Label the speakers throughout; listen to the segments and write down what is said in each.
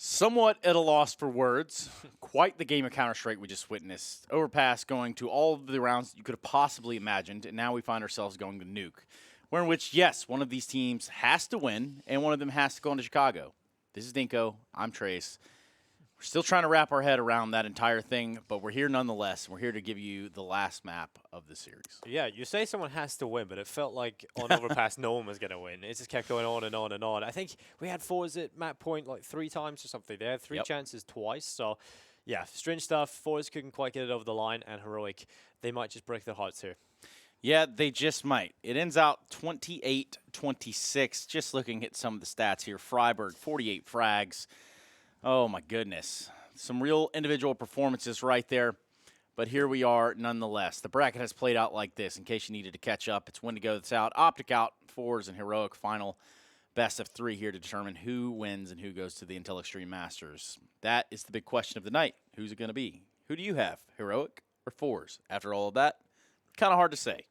Speaker 1: Somewhat at a loss for words. Quite the game of Counter-Strike we just witnessed. Overpass going to all of the rounds you could have possibly imagined, and now we find ourselves going to Nuke. Where in which, yes, one of these teams has to win, and one of them has to go into Chicago. This is Dinko. I'm Trace. We're still trying to wrap our head around that entire thing, but we're here nonetheless. We're here to give you the last map of the series.
Speaker 2: Yeah, you say someone has to win, but it felt like on Overpass no one was going to win. It just kept going on and on and on. I think we had forZe at map point like 3 times or something. They had 3 chances twice. So, yeah, strange stuff. forZe couldn't quite get it over the line, and Heroic, they might just break their hearts here.
Speaker 1: Yeah, they just might. It ends out 28-26. Just looking at some of the stats here. Freiburg, 48 frags. Oh, my goodness. Some real individual performances right there. But here we are nonetheless. The bracket has played out like this. In case you needed to catch up, it's Wendigo that's out, Optic out, forZe and Heroic final best of 3 here to determine who wins and who goes to the Intel Extreme Masters. That is the big question of the night. Who's it going to be? Who do you have, Heroic or forZe? After all of that, kind of hard to say.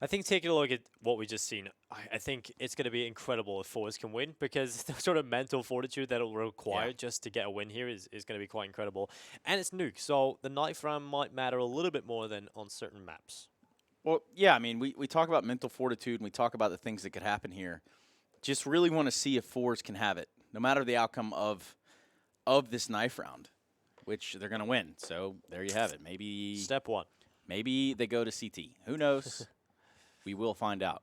Speaker 2: I think taking a look at what we just seen, I think it's going to be incredible if forZe can win, because the sort of mental fortitude that it'll require just to get a win here is going to be quite incredible. And it's Nuke, so the ninth round might matter a little bit more than on certain maps.
Speaker 1: Well, yeah, I mean, we talk about mental fortitude and we talk about the things that could happen here. Just really want to see if forZe can have it, no matter the outcome of this knife round, which they're going to win. So there you have it. Maybe
Speaker 2: Step 1.
Speaker 1: Maybe they go to CT. Who knows? We will find out.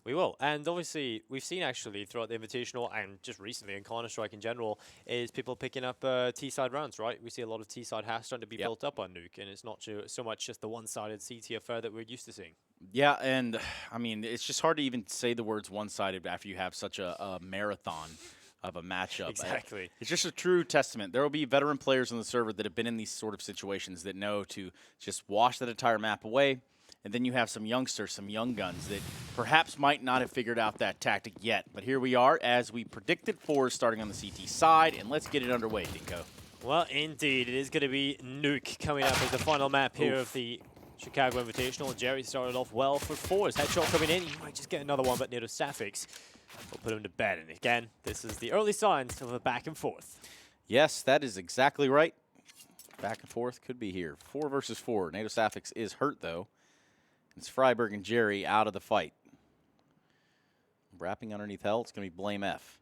Speaker 2: We will. And obviously, we've seen actually throughout the Invitational and just recently in Counter-Strike in general, is people picking up T-side rounds, right? We see a lot of T-side halves starting to be built up on Nuke, and it's not so much just the one-sided CT affair that we're used to seeing.
Speaker 1: Yeah, and I mean, it's just hard to even say the words one-sided after you have such a marathon of a matchup.
Speaker 2: Exactly.
Speaker 1: It's just a true testament. There will be veteran players on the server that have been in these sort of situations that know to just wash that entire map away. And then you have some youngsters, some young guns that perhaps might not have figured out that tactic yet. But here we are, as we predicted, forZe starting on the CT side. And let's get it underway, Dinko.
Speaker 2: Well, indeed. It is going to be Nuke coming up as the final map here of the Chicago Invitational. Jerry started off well for forZe. Headshot coming in. He might just get another one, but Nato Safix will put him to bed. And again, this is the early signs of a back and forth.
Speaker 1: Yes, that is exactly right. Back and forth could be here. 4 versus 4. Nato Safix is hurt, though. It's Freiburg and Jerry out of the fight. Wrapping underneath hell, it's going to be Blame F.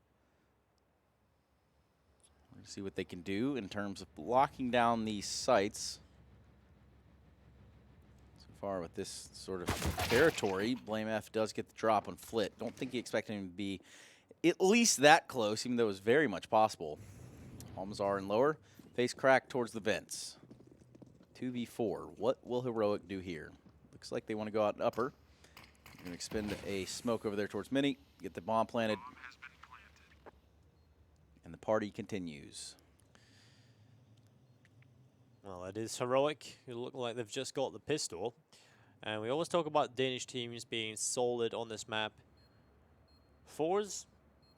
Speaker 1: We're going to see what they can do in terms of blocking down these sites. So far with this sort of territory, Blame F does get the drop on Flit. Don't think he expected him to be at least that close, even though it was very much possible. Almazar and lower. Face crack towards the vents. 2v4. What will Heroic do here? Looks like they want to go out and upper. They're going to expend a smoke over there towards Mini, get the bomb planted, and the party continues.
Speaker 2: Well, it is Heroic, who look like they've just got the pistol. And we always talk about Danish teams being solid on this map. forZe,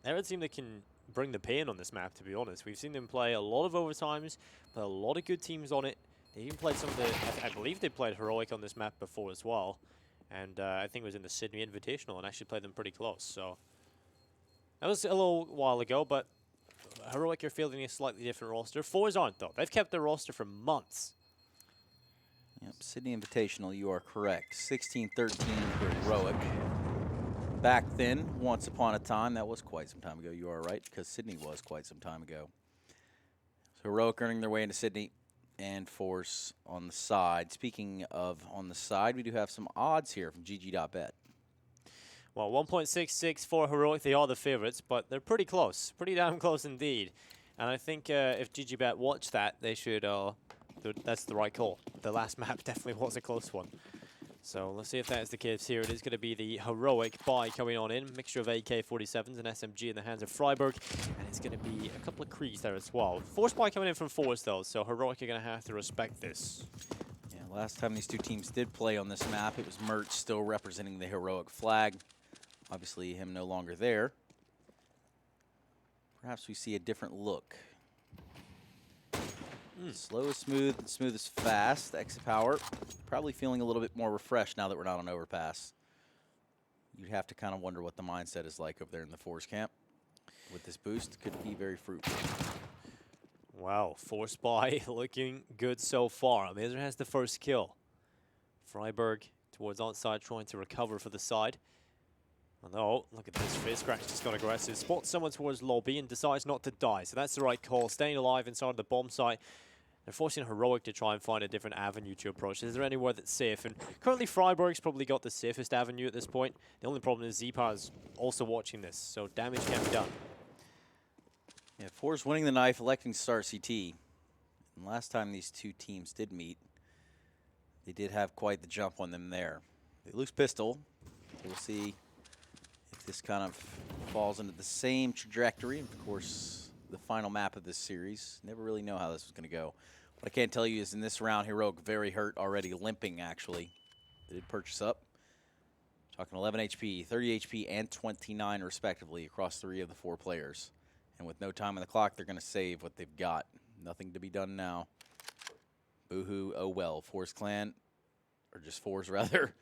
Speaker 2: they're a team that can bring the pain on this map, to be honest. We've seen them play a lot of overtimes, but a lot of good teams on it. They even played some of the, I believe they played Heroic on this map before as well. And I think it was in the Sydney Invitational and actually played them pretty close. So that was a little while ago, but Heroic are fielding a slightly different roster. forZe aren't, though. They've kept their roster for months.
Speaker 1: Yep, Sydney Invitational, you are correct. 16-13 Heroic. Back then, once upon a time, that was quite some time ago, you are right, because Sydney was quite some time ago. So Heroic earning their way into Sydney. And forZe on the side. Speaking of on the side, we do have some odds here from GG.Bet.
Speaker 2: Well, 1.66 for Heroic. They are the favorites, but they're pretty close. Pretty damn close indeed. And I think if GG.Bet watched that, they should, that's the right call. The last map definitely was a close one. So let's see if that is the case here. It is going to be the Heroic buy coming on in. Mixture of AK-47s and SMG in the hands of Freiburg. And it's going to be a couple of Krees there as well. Force buy coming in from forZe though, so Heroic are going to have to respect this.
Speaker 1: Yeah, last time these two teams did play on this map, it was Mert still representing the Heroic flag. Obviously, him no longer there. Perhaps we see a different look. Slow is smooth, and smooth is fast. Exit power, probably feeling a little bit more refreshed now that we're not on overpass. You'd have to kind of wonder what the mindset is like over there in the forZe camp. with this boost could be very fruitful.
Speaker 2: Wow, force buy looking good so far. Mazer has the first kill. Freiburg towards outside, trying to recover for the side. Oh no, look at this. FaZe just got aggressive. Spots someone towards lobby and decides not to die. So that's the right call. Staying alive inside the bomb site. They're forcing Heroic to try and find a different avenue to approach. Is there anywhere that's safe? And currently Freiburg's probably got the safest avenue at this point. The only problem is Z-Power is also watching this, so damage can be done.
Speaker 1: Yeah, forZe winning the knife, electing to start CT. And last time these two teams did meet, they did have quite the jump on them there. They lose pistol. We'll see if this kind of falls into the same trajectory. Of course, the final map of this series. Never really know how this was going to go. What I can tell you is in this round, Heroic very hurt already, limping actually. They did purchase up. Talking 11 HP, 30 HP, and 29 respectively across 3 of the 4 players. And with no time on the clock, they're going to save what they've got. Nothing to be done now. Boo-hoo, oh well. forZe Clan, or just forZe rather,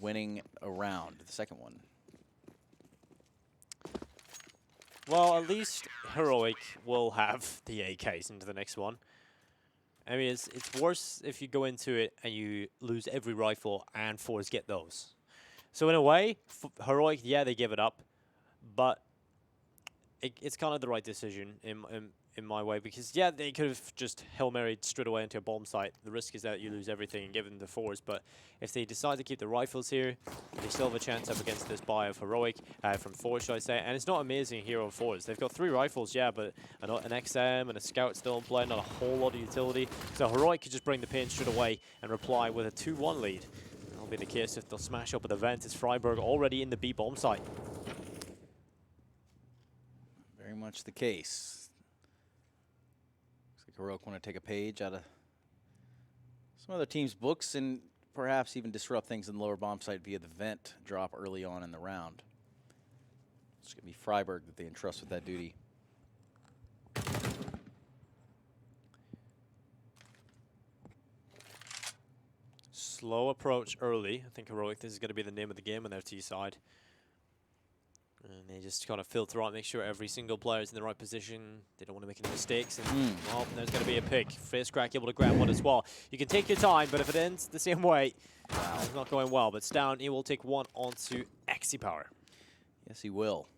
Speaker 1: winning a round, the second one.
Speaker 2: Well, at least Heroic will have the AKs into the next one. I mean, it's worse if you go into it and you lose every rifle and forZe get those. So in a way, Heroic, yeah, they give it up, but it's kind of the right decision in my way, because yeah, they could have just Hail Married straight away into a bomb site. The risk is that you lose everything given the force, but if they decide to keep the rifles here, they still have a chance up against this buy of Heroic from forZe, should I say. And it's not amazing here on forZe. They've got 3 rifles, yeah, but an XM and a Scout still in play, not a whole lot of utility. So Heroic could just bring the pain straight away and reply with a 2-1 lead. That'll be the case if they'll smash up at the vent. It's Freiburg already in the B bomb site.
Speaker 1: Very much the case. Looks like Heroic want to take a page out of some other team's books and perhaps even disrupt things in the lower bomb site via the vent drop early on in the round. It's going to be Freiburg that they entrust with that duty.
Speaker 2: Slow approach early. I think Heroic, this is going to be the name of the game on their T side. And they just kind of filter out, make sure every single player is in the right position. They don't want to make any mistakes. And well, there's going to be a pick. FaZe able to grab one as well. You can take your time, but if it ends the same way, it's not going well. But Stown, he will take one onto Power.
Speaker 1: Yes, he will.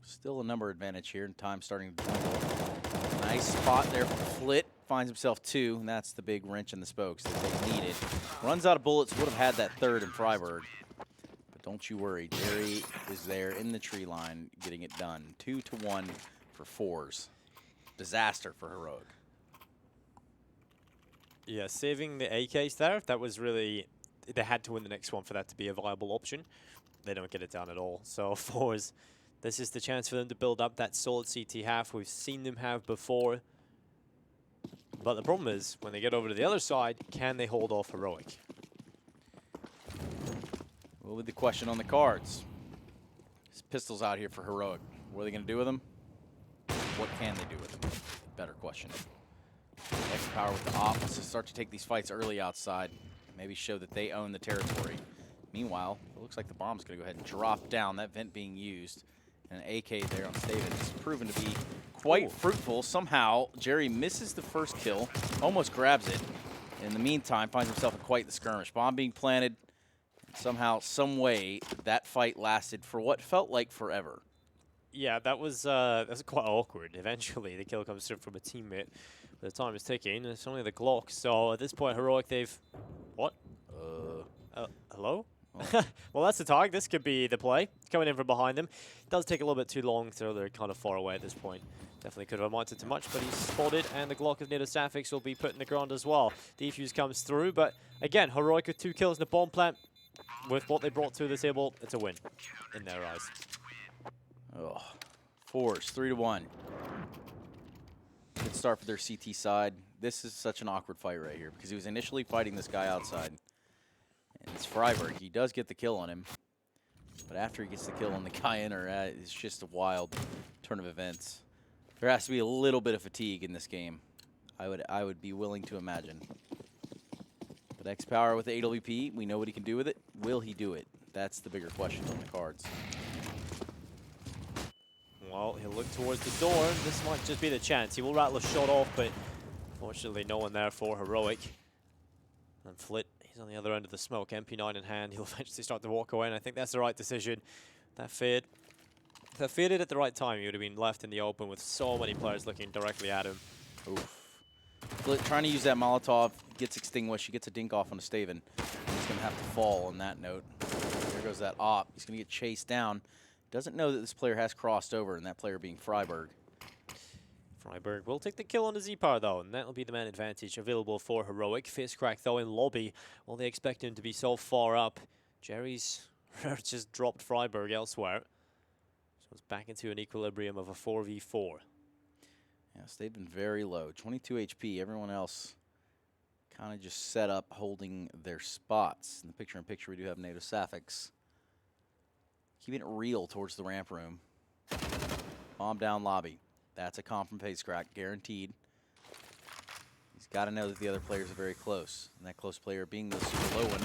Speaker 1: Still a number advantage here, and time starting to dwindle. Nice spot there for Flit. Finds himself 2, and that's the big wrench in the spokes that they needed. Runs out of bullets, would have had that third in Freiburg. But don't you worry, Jerry is there in the tree line getting it done. 2-1 for forZe. Disaster for Heroic.
Speaker 2: Yeah, saving the AKs there, that was really, they had to win the next one for that to be a viable option. They don't get it done at all. So forZe, this is the chance for them to build up that solid CT half we've seen them have before. But the problem is, when they get over to the other side, can they hold off Heroic?
Speaker 1: Well, with the question on the cards. His pistol's out here for Heroic. What are they going to do with them? What can they do with them? Better question. Power with the op wants to start to take these fights early outside. Maybe show that they own the territory. Meanwhile, it looks like the bomb's going to go ahead and drop down. That vent being used. And an AK there on Staven has proven to be quite fruitful. Somehow, Jerry misses the first kill, almost grabs it. In the meantime, finds himself in quite the skirmish. Bomb being planted. Somehow, some way, that fight lasted for what felt like forever.
Speaker 2: Yeah, that was quite awkward. Eventually, the kill comes through from a teammate. But the time is ticking. It's only the Glock. So at this point, Heroic, they've... What? Hello? Oh. Well, that's the target. This could be the play. Coming in from behind them. It does take a little bit too long, so they're kind of far away at this point. Definitely could have amounted to much, but he's spotted, and the Glock of Nato Safix will be put in the ground as well. Defuse comes through, but again, Heroic with 2 kills in the bomb plant. With what they brought to the table, it's a win in their eyes.
Speaker 1: Oh, forZe 3-1. Good start for their CT side. This is such an awkward fight right here because he was initially fighting this guy outside. And it's Freiburg. He does get the kill on him. But after he gets the kill on the guy in, it's just a wild turn of events. There has to be a little bit of fatigue in this game. I would be willing to imagine. But XPower with the AWP, we know what he can do with it. Will he do it? That's the bigger question on the cards.
Speaker 2: Well, he'll look towards the door. This might just be the chance. He will rattle a shot off, but unfortunately no one there for Heroic. And Flit, he's on the other end of the smoke, MP9 in hand. He'll eventually start to walk away, and I think that's the right decision. That fade. If that faded at the right time, he would have been left in the open with so many players looking directly at him.
Speaker 1: Oof. Flit trying to use that Molotov, gets extinguished. He gets a dink off on a Staven. He's going to have to fall on that note. There goes that op. He's going to get chased down. Doesn't know that this player has crossed over, and that player being Freiberg.
Speaker 2: Freiberg will take the kill on the Z-Power, though, and that'll be the man advantage available for Heroic. Face crack, though, in lobby. Well, they expect him to be so far up. Jerry's just dropped Freiberg elsewhere. So it's back into an equilibrium of a 4v4.
Speaker 1: Yes, they've been very low. 22 HP. Everyone else kind of just set up holding their spots. In the picture-in-picture, we do have NATO Sapphics. Keeping it real towards the ramp room. Bomb down lobby. That's a comp from Face Crack, guaranteed. He's got to know that the other players are very close. And that close player being the super low one.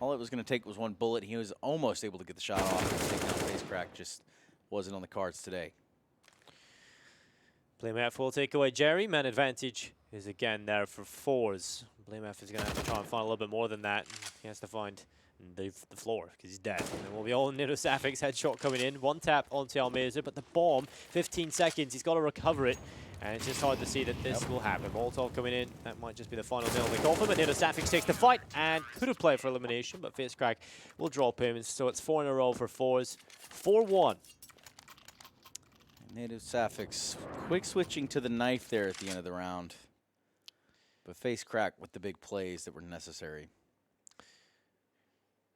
Speaker 1: All it was going to take was one bullet. He was almost able to get the shot off. Taking out Face Crack just wasn't on the cards today.
Speaker 2: BlameF will take away Jerry. Man advantage is again there for forZe. BlameF is going to have to try and find a little bit more than that. He has to find the floor because he's dead. And then we'll be all Nito Sapphics headshot coming in. One tap onto Almeza, but the bomb, 15 seconds. He's got to recover it. And it's just hard to see that this will happen. Molotov coming in. That might just be the final nail in the coffin. But Nito Sapphics takes the fight and could have played for elimination. But Face Crack will drop him. And so it's 4 in a row for forZe. 4-1.
Speaker 1: Native Sapphics quick switching to the knife there at the end of the round. But Face Crack with the big plays that were necessary.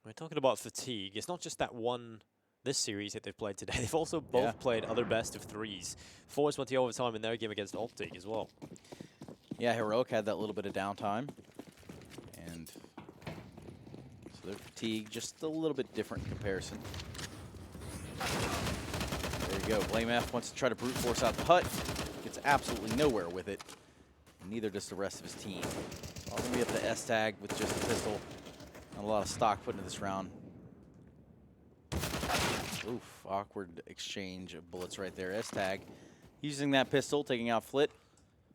Speaker 2: We're talking about fatigue. It's not just that one, this series that they've played today. They've also both played other best of threes. forZe went to overtime in their game against Optic as well.
Speaker 1: Yeah, Heroic had that little bit of downtime. And so their fatigue, just a little bit different in comparison. There you go. BlameF wants to try to brute force out the hut. Gets absolutely nowhere with it. And neither does the rest of his team. All going to be up to S-Tag with just a pistol. Not a lot of stock put into this round. Oof, awkward exchange of bullets right there. S-Tag using that pistol, taking out Flit.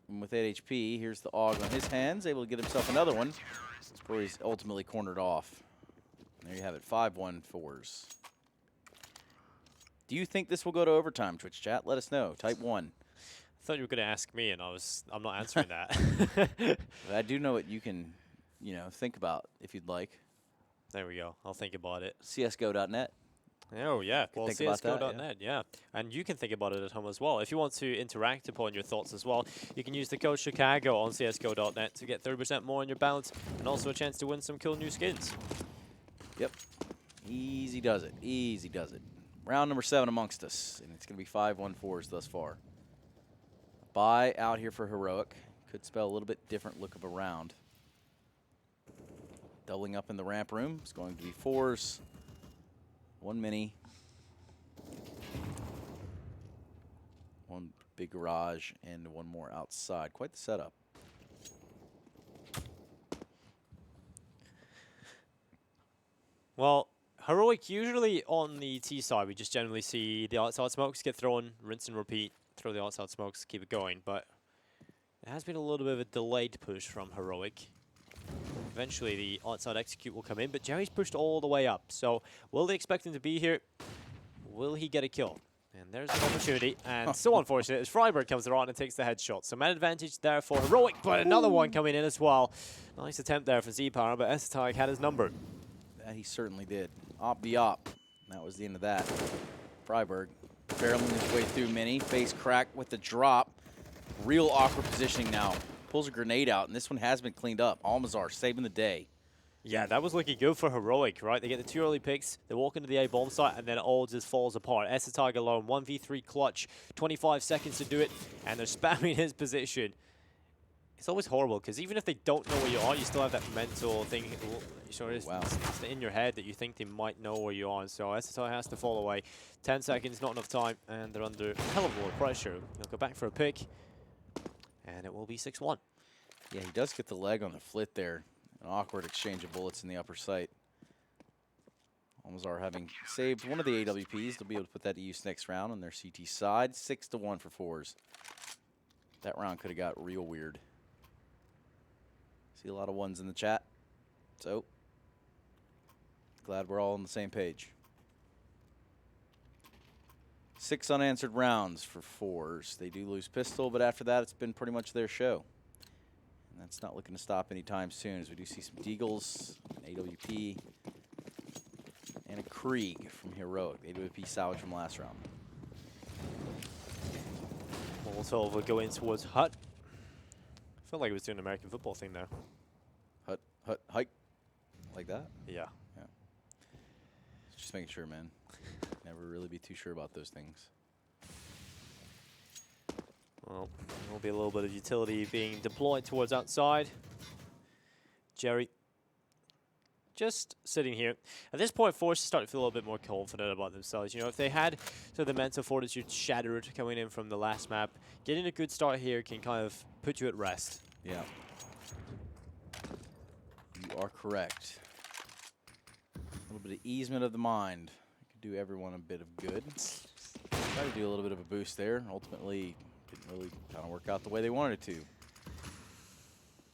Speaker 1: And with 8 HP, here's the AUG on his hands, able to get himself another one. Before he's ultimately cornered off. There you have it, 5-1 forZe. Do you think this will go to overtime, Twitch chat? Let us know. Type 1.
Speaker 2: I thought you were going to ask me, and I'm not answering that.
Speaker 1: But I do know what you can, think about if you'd like.
Speaker 2: There we go. I'll think about it.
Speaker 1: csgo.net.
Speaker 2: Oh, yeah. Well,
Speaker 1: think about that,
Speaker 2: csgo.net, yeah. And you can think about it at home as well. If you want to interact upon your thoughts as well, you can use the code Chicago on csgo.net to get 30% more on your balance and also a chance to win some cool new skins.
Speaker 1: Yep. Easy does it. Easy does it. Round number 7 amongst us, and it's going to be 5-1 forZe thus far. Bye out here for Heroic. Could spell a little bit different look of a round. Doubling up in the ramp room. It's going to be forZe. 1 mini. 1 big garage, and 1 more outside. Quite the setup.
Speaker 2: Well, Heroic, usually on the T side, we just generally see the outside smokes get thrown, rinse and repeat, throw the outside smokes, keep it going. But it has been a little bit of a delayed push from Heroic. Eventually, the outside execute will come in, but Jerry's pushed all the way up. So will they expect him to be here? Will he get a kill? And there's an opportunity, and so unfortunate as Freiberg comes around and takes the headshot. So man advantage there for Heroic, but another one coming in as well. Nice attempt there for Z-Power, but s-Tag had his number.
Speaker 1: That he certainly did. Op the op. That was the end of that. Freiberg barreling his way through mini. Face crack with the drop. Real awkward positioning now. Pulls a grenade out, and this one has been cleaned up. Almazar saving the day.
Speaker 2: Yeah, that was looking good for Heroic, right? They get the 2 early picks, they walk into the A-bomb site, and then it all just falls apart. s-Tag alone, 1v3 clutch, 25 seconds to do it, and they're spamming his position. It's always horrible, because even if they don't know where you are, you still have that mental thing. It's in your head that you think they might know where you are, and so s-Tag has to fall away. 10 seconds, not enough time, and they're under a hell of a lot of pressure. They'll go back for a pick, and it will be 6-1.
Speaker 1: Yeah, he does get the leg on the Flit there. An awkward exchange of bullets in the upper sight. Almazar having saved one of the AWPs. They'll be able to put that to use next round on their CT side. 6-1 for forZe. That round could have got real weird. See a lot of ones in the chat. So, glad we're all on the same page. 6 unanswered rounds for forZe. They do lose pistol, but after that, it's been pretty much their show. And that's not looking to stop anytime soon, as we do see some Deagles, an AWP, and a Krieg from Heroic. AWP salvage from last round.
Speaker 2: Molotov will go in towards Hut. Felt like it was doing an American football thing there.
Speaker 1: Hut, hike. Like that?
Speaker 2: Yeah.
Speaker 1: Yeah. Just making sure, man. Never really be too sure about those things.
Speaker 2: Well, there'll be a little bit of utility being deployed towards outside. Jerry just sitting here. At this point, forZe start to feel a little bit more confident about themselves. You know, if they had sort of the mental fortitude shattered coming in from the last map, getting a good start here can kind of put you at rest.
Speaker 1: Yeah. You are correct. A little bit of easement of the mind. Do everyone a bit of good. Try to do a little bit of a boost there. Ultimately, didn't really kind of work out the way they wanted it to.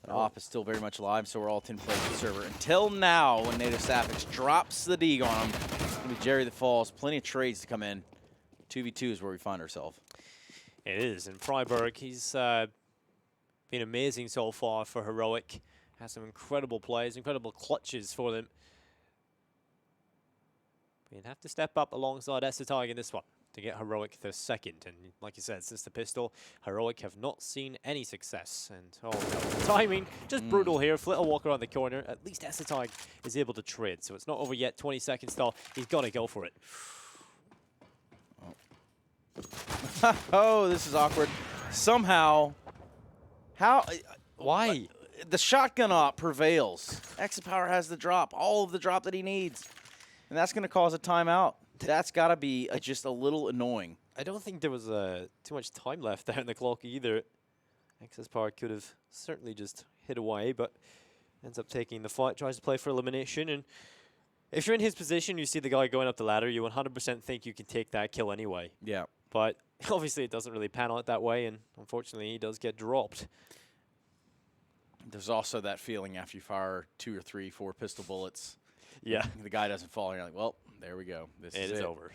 Speaker 1: That op is still very much alive, so we're all 10 players on the server. Until now, when Native Sapix drops the Deeg on him, it's going to be Jerry that falls. Plenty of trades to come in. 2v2 is where we find ourselves.
Speaker 2: It is, and Freiburg, he's been amazing so far for Heroic. Has some incredible plays, incredible clutches for them. We'd have to step up alongside Essetag in this one to get Heroic the second. And like you said, since the pistol, Heroic have not seen any success. And oh, no, timing, just brutal here. Flitter walk around the corner. At least Essetag is able to trade. So it's not over yet. 20 seconds still. He's got to go for it.
Speaker 1: Oh, this is awkward. Somehow,
Speaker 2: Why?
Speaker 1: The shotgun op prevails. Exit Power has the drop, all of the drop that he needs. And that's going to cause a timeout. That's got to be just a little annoying.
Speaker 2: I don't think there was too much time left there in the clock either. Excess Power could have certainly just hit away, but ends up taking the fight, tries to play for elimination. And if you're in his position, you see the guy going up the ladder, you 100% think you can take that kill anyway.
Speaker 1: Yeah.
Speaker 2: But obviously it doesn't really pan out that way, and unfortunately he does get dropped.
Speaker 1: There's also that feeling after you fire 2 or 3, 4 pistol bullets.
Speaker 2: Yeah.
Speaker 1: The guy doesn't fall, and you're like, well, there we go. This
Speaker 2: It is over.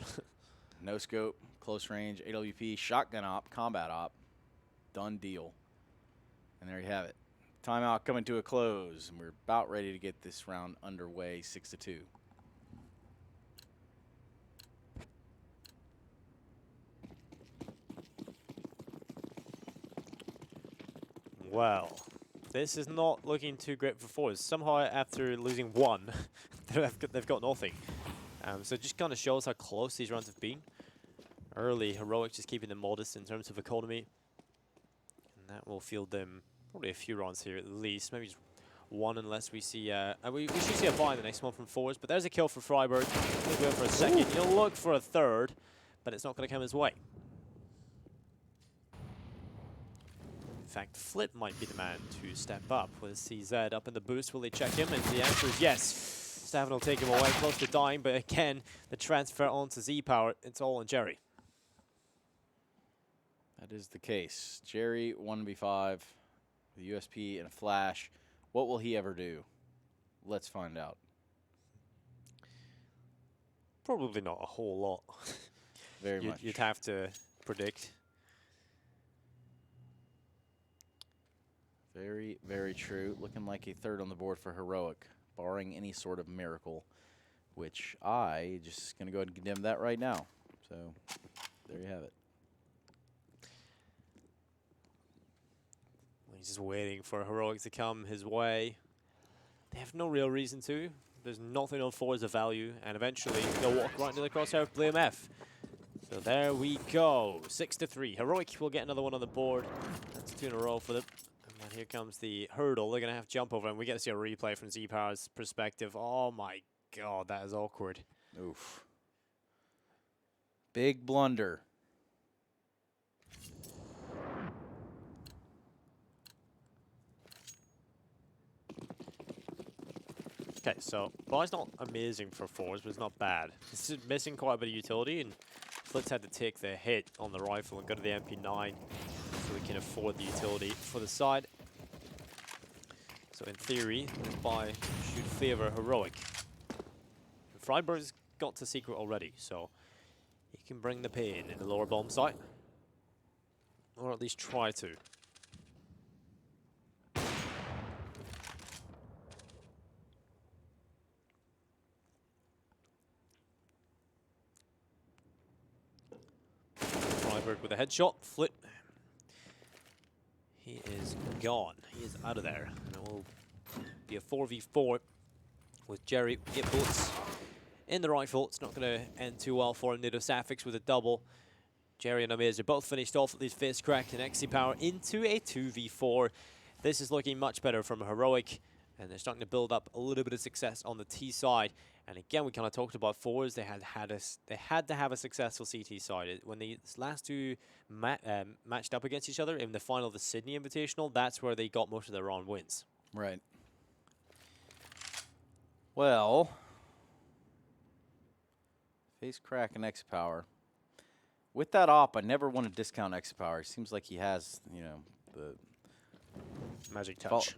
Speaker 1: No scope, close range, AWP, shotgun op, combat op. Done deal. And there you have it. Timeout coming to a close, and we're about ready to get this round underway, 6-2.
Speaker 2: Well, this is not looking too great for forZe. Somehow, after losing one, they've got nothing. So it just kind of shows how close these rounds have been. Early, Heroic just keeping them modest in terms of economy. And that will field them probably a few rounds here at least. Maybe just one, unless we see... we should see a buy in the next one from forZe. But there's a kill for Freiburg. He'll go for a second. He'll look for a third, but it's not going to come his way. In fact, Flip might be the man to step up with CZ up in the boost. Will they check him? And the answer is yes. Stavin will take him away, close to dying, but again, the transfer onto Z-Power, it's all on Jerry.
Speaker 1: That is the case. Jerry, 1v5, with USP and a flash. What will he ever do? Let's find out.
Speaker 2: Probably not a whole lot.
Speaker 1: Very much.
Speaker 2: You'd have to predict.
Speaker 1: Very, very true. Looking like a third on the board for Heroic, barring any sort of miracle, which I just going to go ahead and condemn that right now. So there you have it.
Speaker 2: He's just waiting for Heroic to come his way. They have no real reason to. There's nothing on forZe of value, and eventually they'll walk right into the crosshair of BlameF. So there we go, 6-3. Heroic will get another one on the board. That's 2 in a row for them. And here comes the hurdle. They're going to have to jump over, and we get to see a replay from Z-Power's perspective. Oh my god, that is awkward.
Speaker 1: Oof. Big blunder.
Speaker 2: Okay, so Buy's not amazing for forZe, but it's not bad. It's just missing quite a bit of utility, and Flitz had to take the hit on the rifle and go to the MP9 so we can afford the utility for the side. So in theory, this Buy should favor Heroic. Freiburg's got to Secret already, so he can bring the pain in the lower bomb site. Or at least try to. Freiburg with a headshot. Flit. He is gone. He is out of there. And it will be a 4v4 with Jerry. Get bullets in the rifle. It's not going to end too well for him. Native Sapphics with a double. Jerry and Amaze are both finished off with these Fist Crack and XC Power into a 2v4. This is looking much better from Heroic, and they're starting to build up a little bit of success on the T side. And again, we kind of talked about forZe. They had to have a successful CT side. When the last two matched up against each other in the final of the Sydney Invitational, that's where they got most of their round wins.
Speaker 1: Right. Well, Face Crack and X Power. With that op, I never want to discount X Power. It seems like he has, you know, the
Speaker 2: magic touch.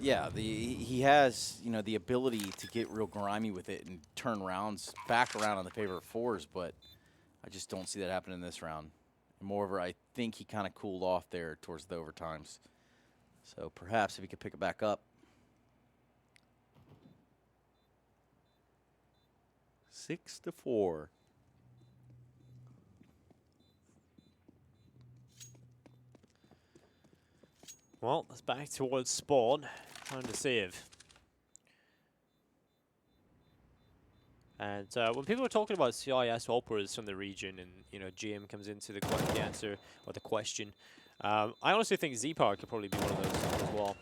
Speaker 1: Yeah, he has, you know, the ability to get real grimy with it and turn rounds back around on the favor of forZe, but I just don't see that happening in this round. And moreover, I think he kind of cooled off there towards the overtimes. So perhaps if he could pick it back up. 6-4.
Speaker 2: Well, it's back towards spawn. Time to save. And when people are talking about CIS operas from the region, and you know GM comes into the answer or the question, I honestly think Z-Power could probably be one of those as well.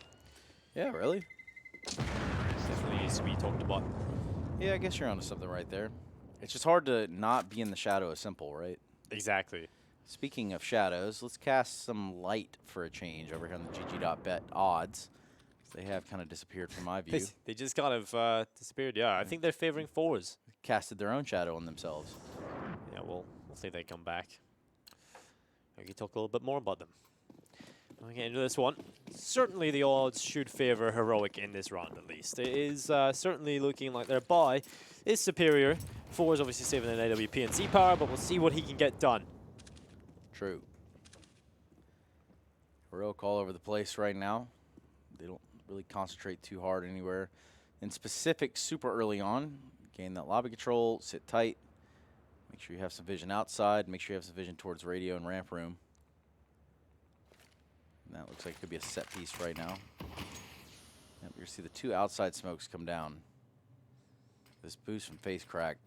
Speaker 1: Yeah, really?
Speaker 2: Definitely needs to be talked about.
Speaker 1: Yeah, I guess you're onto something right there. It's just hard to not be in the shadow of Simple, right?
Speaker 2: Exactly.
Speaker 1: Speaking of shadows, let's cast some light for a change over here on the GG.Bet odds. They have kind of disappeared from my view.
Speaker 2: They just kind of disappeared, yeah. I think they're favoring forZe.
Speaker 1: Casted their own shadow on themselves.
Speaker 2: Yeah, we'll see if they come back. We can talk a little bit more about them. When we get into this one, certainly the odds should favor Heroic in this round at least. It is certainly looking like their buy is superior. forZe obviously saving an AWP and Z-Power, but we'll see what he can get done.
Speaker 1: True. Heroic all over the place right now. They don't really concentrate too hard anywhere. In specific, super early on, gain that lobby control, sit tight. Make sure you have some vision outside. Make sure you have some vision towards radio and ramp room. And that looks like it could be a set piece right now. Yep, you're going to see the two outside smokes come down. This boost from Face Crack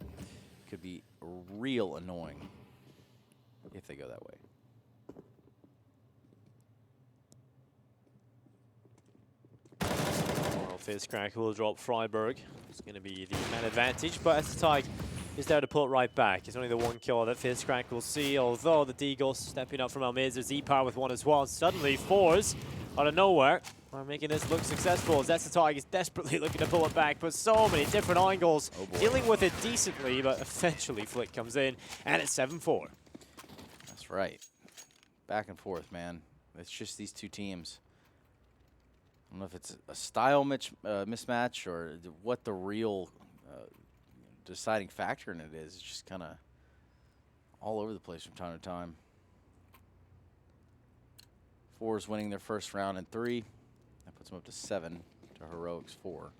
Speaker 1: could be real annoying if they go that way.
Speaker 2: Well, Face Crack will drop Freiburg. It's going to be the man advantage, but Estetag is there to pull it right back. It's only the one kill that Face Crack will see, although the Deagle stepping up from Almeza, Z-Power with one as well. Suddenly, forZe out of nowhere are making this look successful as Estetag is desperately looking to pull it back, but so many different angles, dealing with it decently, but eventually Flick comes in, and it's 7-4.
Speaker 1: That's right. Back and forth, man. It's just these two teams. I don't know if it's a style mismatch or what the real deciding factor in it is. It's just kind of all over the place from time to time. forZe winning their first round in 3. That puts them up to 7 to Heroic's 4.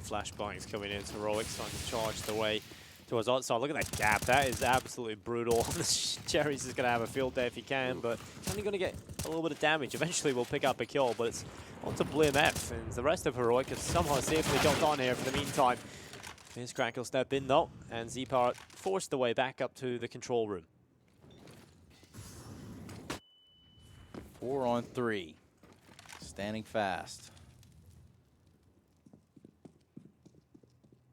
Speaker 2: Flashbangs coming in. Heroic starting to charge the way towards outside. Look at that gap. That is absolutely brutal. Jerry's is going to have a field day if he can, but he's only going to get a little bit of damage. Eventually we'll pick up a kill, but it's on to Blim F, and the rest of Heroic has somehow safely got on here for the meantime. Face Crack will step in though, and Z-Power forced the way back up to the control room.
Speaker 1: 4 on 3. Standing fast.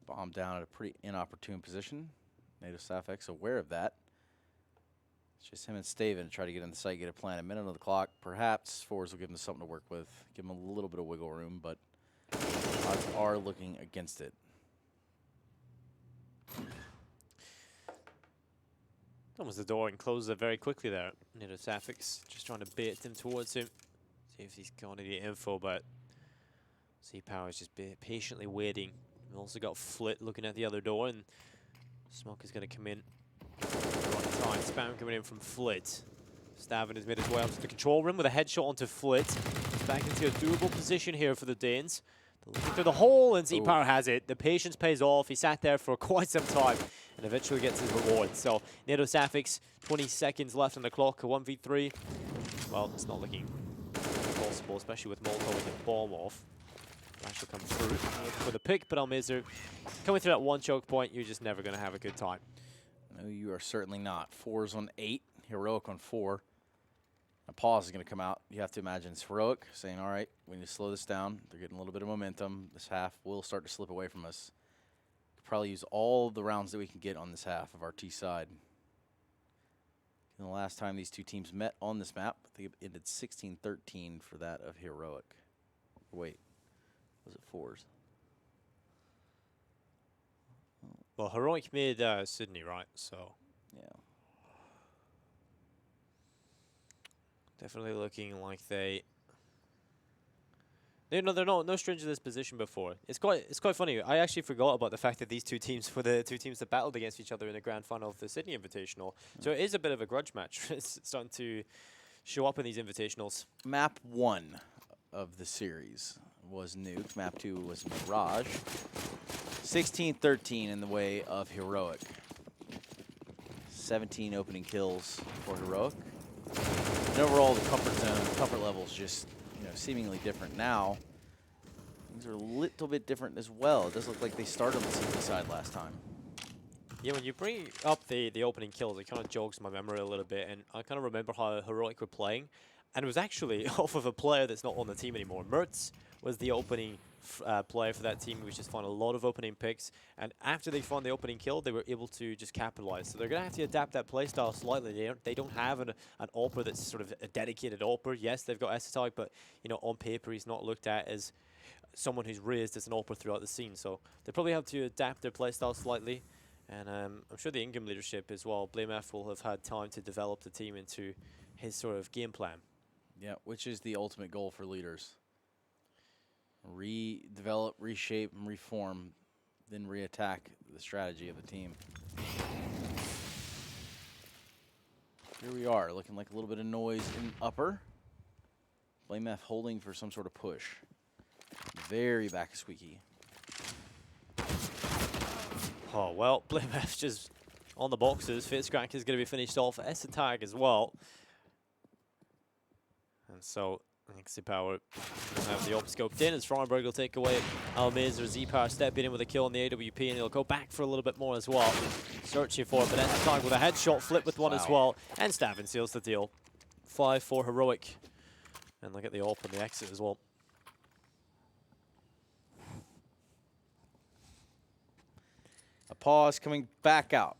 Speaker 1: Bomb down at a pretty inopportune position. Native Sapphics aware of that. Just him and Staven to try to get in the site, get a plan. A minute on the clock. Perhaps forZe will give him something to work with. Give him a little bit of wiggle room, but odds are looking against it.
Speaker 2: Opens the door and closes it very quickly there. NedoSaphix just trying to bait him towards him. See if he's got any info, but Z-Power is just patiently waiting. We've also got Flit looking at the other door, and Smoke is going to come in. Time spam coming in from Flit. Stavin has made his way up to the control room with a headshot onto Flit. He's back into a doable position here for the Danes. They're looking through the hole, and Z-Power has it. The patience pays off. He sat there for quite some time and eventually gets his reward. So, NedoSaphix, 20 seconds left on the clock, a 1v3. Well, it's not looking possible, especially with Molotov with the bomb off. Flash will come through for the pick, but Almizer coming through that one choke point, you're just never going to have a good time.
Speaker 1: No, you are certainly not. forZe on 8, Heroic on 4. A pause is going to come out. You have to imagine it's Heroic saying, all right, we need to slow this down. They're getting a little bit of momentum. This half will start to slip away from us. Could probably use all the rounds that we can get on this half of our T side. And the last time these two teams met on this map, I think it ended 16-13 for that of Heroic. Wait, was it forZe?
Speaker 2: Well, Heroic made Sydney, right? So
Speaker 1: Yeah.
Speaker 2: definitely looking like they're no stranger to this position before. It's quite funny. I actually forgot about the fact that these two teams were the two teams that battled against each other in the grand final of the Sydney Invitational. So it is a bit of a grudge match. It's starting to show up in these invitationals.
Speaker 1: Map 1 of the series was Nuke. Map 2 was Mirage. 16-13 in the way of Heroic. 17 opening kills for Heroic. And overall, the comfort zone, comfort levels just seemingly different now. Things are a little bit different as well. It does look like they started on the CT side last time.
Speaker 2: Yeah, when you bring up the opening kills, it kind of jogs my memory a little bit, and I kind of remember how Heroic were playing, and it was actually off of a player that's not on the team anymore. Mertz was the opening player for that team, which just found a lot of opening picks, and after they found the opening kill, they were able to just capitalize. So they're going to have to adapt that playstyle slightly. They don't have an AWPer that's sort of a dedicated AWPer. Yes, they've got Essetag, but on paper, he's not looked at as someone who's raised as an AWPer throughout the scene. So they probably have to adapt their playstyle slightly. And I'm sure the in-game leadership as well, BlameF will have had time to develop the team into his sort of game plan.
Speaker 1: Yeah, which is the ultimate goal for leaders. Redevelop, reshape, and reform, then reattack the strategy of the team. Here we are, looking like a little bit of noise in upper. BlameF holding for some sort of push. Very back squeaky.
Speaker 2: Oh, well, BlameF's just on the boxes. Fitzcrack is going to be finished off. Essetag as well. And so, I think Z-Power will have the AWP scoped in as Fromberg will take away Almiz or Z-Power stepping in with a kill on the AWP, and he'll go back for a little bit more as well. Searching for it, but Essetag with a headshot, flip with one as well, and Stavin seals the deal. 5 for Heroic. And look at the AWP and the exit as well.
Speaker 1: A pause coming back out.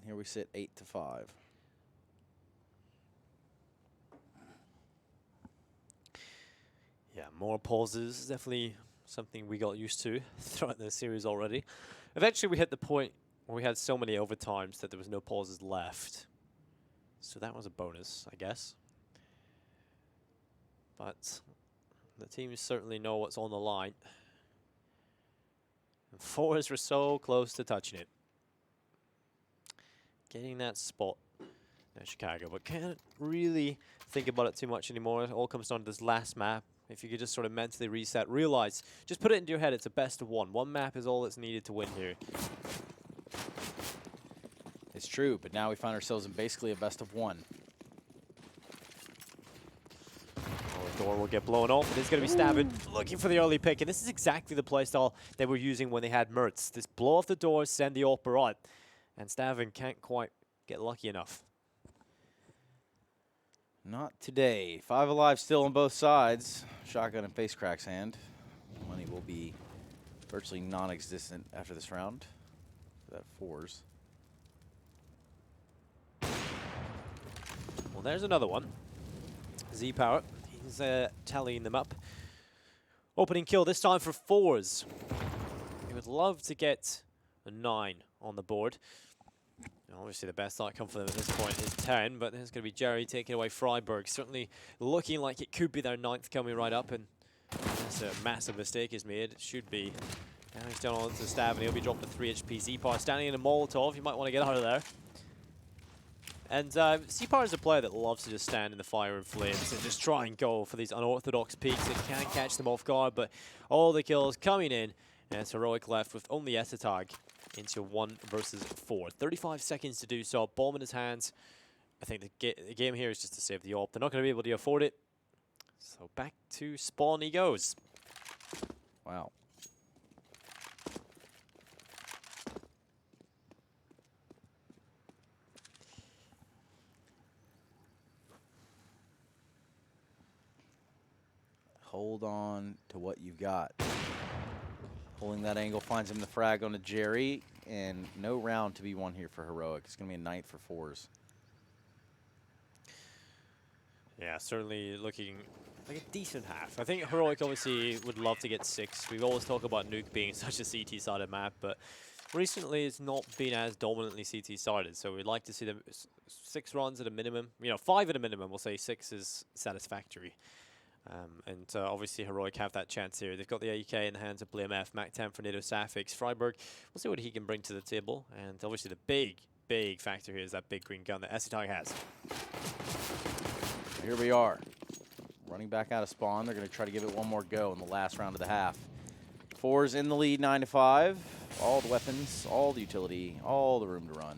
Speaker 1: Here we sit 8-5.
Speaker 2: Yeah, more pauses. Definitely something we got used to throughout the series already. Eventually, we hit the point where we had so many overtimes that there was no pauses left. So that was a bonus, I guess. But the teams certainly know what's on the line. And forZe were so close to touching it. Getting that spot in Chicago, but can't really think about it too much anymore. It all comes down to this last map. If you could just sort of mentally reset, realize, just put it into your head, it's a best of one. One map is all that's needed to win here.
Speaker 1: It's true, but now we find ourselves in basically a best of one.
Speaker 2: The door will get blown off. It is going to be Stavin looking for the early pick, and this is exactly the playstyle they were using when they had Mertz. Just blow off the door, send the AWPer out, and Stavin can't quite get lucky enough.
Speaker 1: Not today. 5 alive still on both sides. Shotgun in FaceCrack's hand. Money will be virtually non-existent after this round. For that forZe.
Speaker 2: Well, there's another one. Z-Power. He's tallying them up. Opening kill this time for forZe. He would love to get a 9 on the board. Obviously, the best outcome for them at this point is 10, but there's going to be Jerry taking away Freiburg. Certainly looking like it could be their 9th coming right up, and that's a massive mistake is made. It should be. Now he's down onto the stab, and he'll be dropped to 3 HP. Z-Power standing in a Molotov. You might want to get out of there. And Z-Power is a player that loves to just stand in the fire and flames and just try and go for these unorthodox peaks. It can catch them off guard, but all the kills coming in, and it's Heroic left with only Essetag into 1 versus 4. 35 seconds to do so. Bomb in his hands. I think the game here is just to save the AWP. They're not going to be able to afford it. So back to spawn he goes.
Speaker 1: Wow. Hold on to what you've got. Pulling that angle finds him the frag on a Jerry, and no round to be won here for Heroic. It's going to be a 9th for forZe.
Speaker 2: Yeah, certainly looking like a decent half. I think Heroic obviously would love to get 6. We've always talked about Nuke being such a CT-sided map, but recently it's not been as dominantly CT-sided, so we'd like to see them 6 runs at a minimum. You know, 5 at a minimum. We'll say 6 is satisfactory. And obviously Heroic have that chance here. They've got the AK in the hands of BlameF, Mac 10 for NATO Safix. Freiburg, we'll see what he can bring to the table. And obviously the big factor here is that big green gun that Essetag has.
Speaker 1: Here we are. Running back out of spawn. They're going to try to give it one more go in the last round of the half. forZe in the lead, 9-5. All the weapons, all the utility, all the room to run.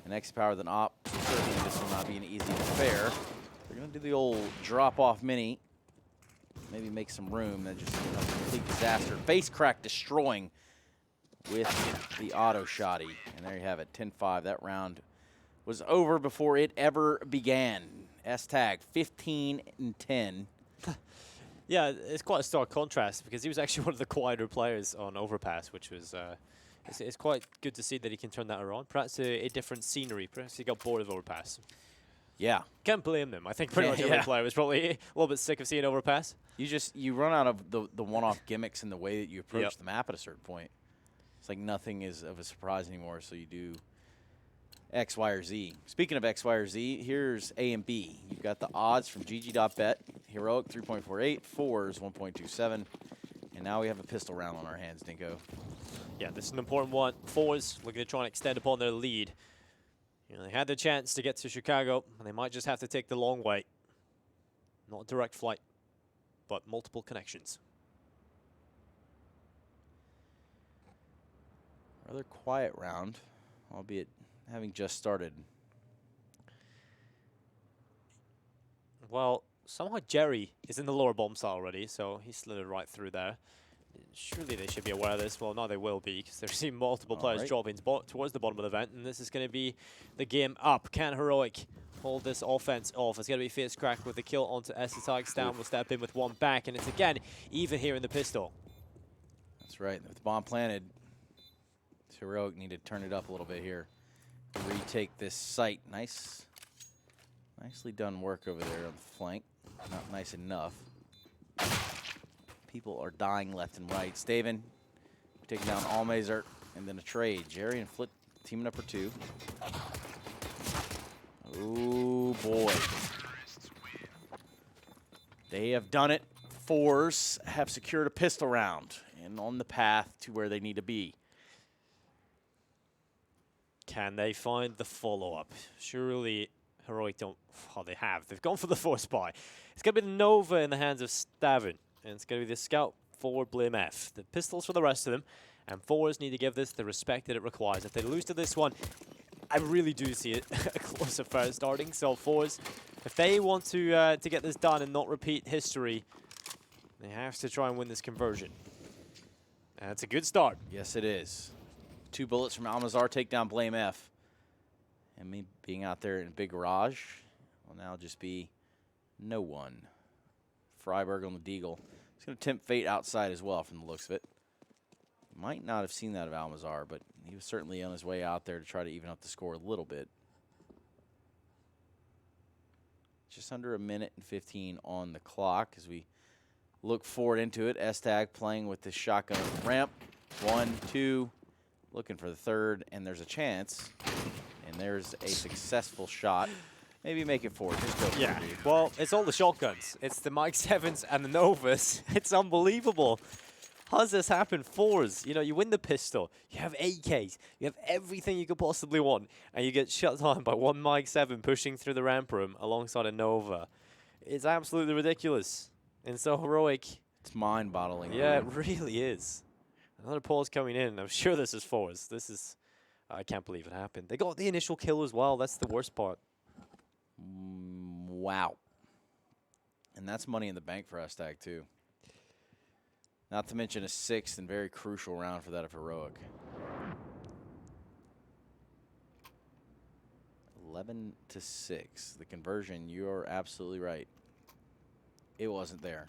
Speaker 1: And X-Power than op. Certainly this will not be an easy affair. They're going to do the old drop-off mini. Maybe make some room. That just a complete disaster. Face crack destroying with the auto shotty. And there you have it, 10-5. That round was over before it ever began. S-Tag, 15-10.
Speaker 2: Yeah, it's quite a stark contrast because he was actually one of the quieter players on Overpass, which was it's quite good to see that he can turn that around. Perhaps a different scenery. Perhaps he got bored of Overpass. Yeah. Can't blame them. I think pretty much every player was probably a little bit sick of seeing Overpass.
Speaker 1: You run out of the one-off gimmicks in the way that you approach the map at a certain point. It's like nothing is of a surprise anymore, so you do X, Y, or Z. Speaking of X, Y, or Z, here's A and B. You've got the odds from GG.Bet. Heroic 3.48, forZe 1.27, and now we have a pistol round on our hands, Dinko.
Speaker 2: Yeah, this is an important one. forZe looking to try and extend upon their lead. You know, they had the chance to get to Chicago, and they might just have to take the long way. Not a direct flight, but multiple connections.
Speaker 1: Rather quiet round, albeit having just started.
Speaker 2: Well, somehow Jerry is in the lower bomb site already, so he slithered right through there. Surely they should be aware of this. Well, now they will be, because they're seeing multiple players dropping towards the bottom of the vent, and this is going to be the game up. Can Heroic hold this offense off? It's going to be Face Crack with the kill onto Essetag. Stan will step in with one back, and it's again even here in the pistol.
Speaker 1: That's right. With the bomb planted, Heroic need to turn it up a little bit here. Retake this site. Nicely done work over there on the flank. Not nice enough. People are dying left and right. Staven taking down Almazer, and then a trade. Jerry and Flit teaming up for 2. Oh boy. They have done it. forZe have secured a pistol round and on the path to where they need to be.
Speaker 2: Can they find the follow-up? Surely Heroic don't. Oh, they have. They've gone for the force buy. It's going to be the Nova in the hands of Staven. And it's going to be the scout for BlameF. The pistols for the rest of them. And forZe need to give this the respect that it requires. If they lose to this one, I really do see it a close affair starting. So forZe, if they want to get this done and not repeat history, they have to try and win this conversion. And it's a good start.
Speaker 1: Yes, it is. 2 bullets from Almazar take down BlameF. And me being out there in a big garage will now just be no one. Freiburg on the Deagle. He's going to tempt fate outside as well from the looks of it. Might not have seen that of Almazar, but he was certainly on his way out there to try to even up the score a little bit. Just under 1:15 on the clock as we look forward into it. S-Tag playing with the shotgun ramp. 1, 2, looking for the third, and there's a chance. And there's a successful shot. Maybe make it 4. Just go for
Speaker 2: Yeah,
Speaker 1: it, dude.
Speaker 2: well, it's all the shotguns. It's the Mike 7s and the Novas. It's unbelievable. How does this happen? forZe, you know, you win the pistol, you have AKs, you have everything you could possibly want, and you get shut down by one Mike 7 pushing through the ramp room alongside a Nova. It's absolutely ridiculous. And so heroic.
Speaker 1: It's mind-boggling.
Speaker 2: Yeah, it really is. Another pause coming in. I'm sure this is forZe. This is... I can't believe it happened. They got the initial kill as well. That's the worst part.
Speaker 1: Wow. And that's money in the bank for S-Tag, too. Not to mention a 6th and very crucial round for that of Heroic. 11-6. The conversion, you're absolutely right. It wasn't there.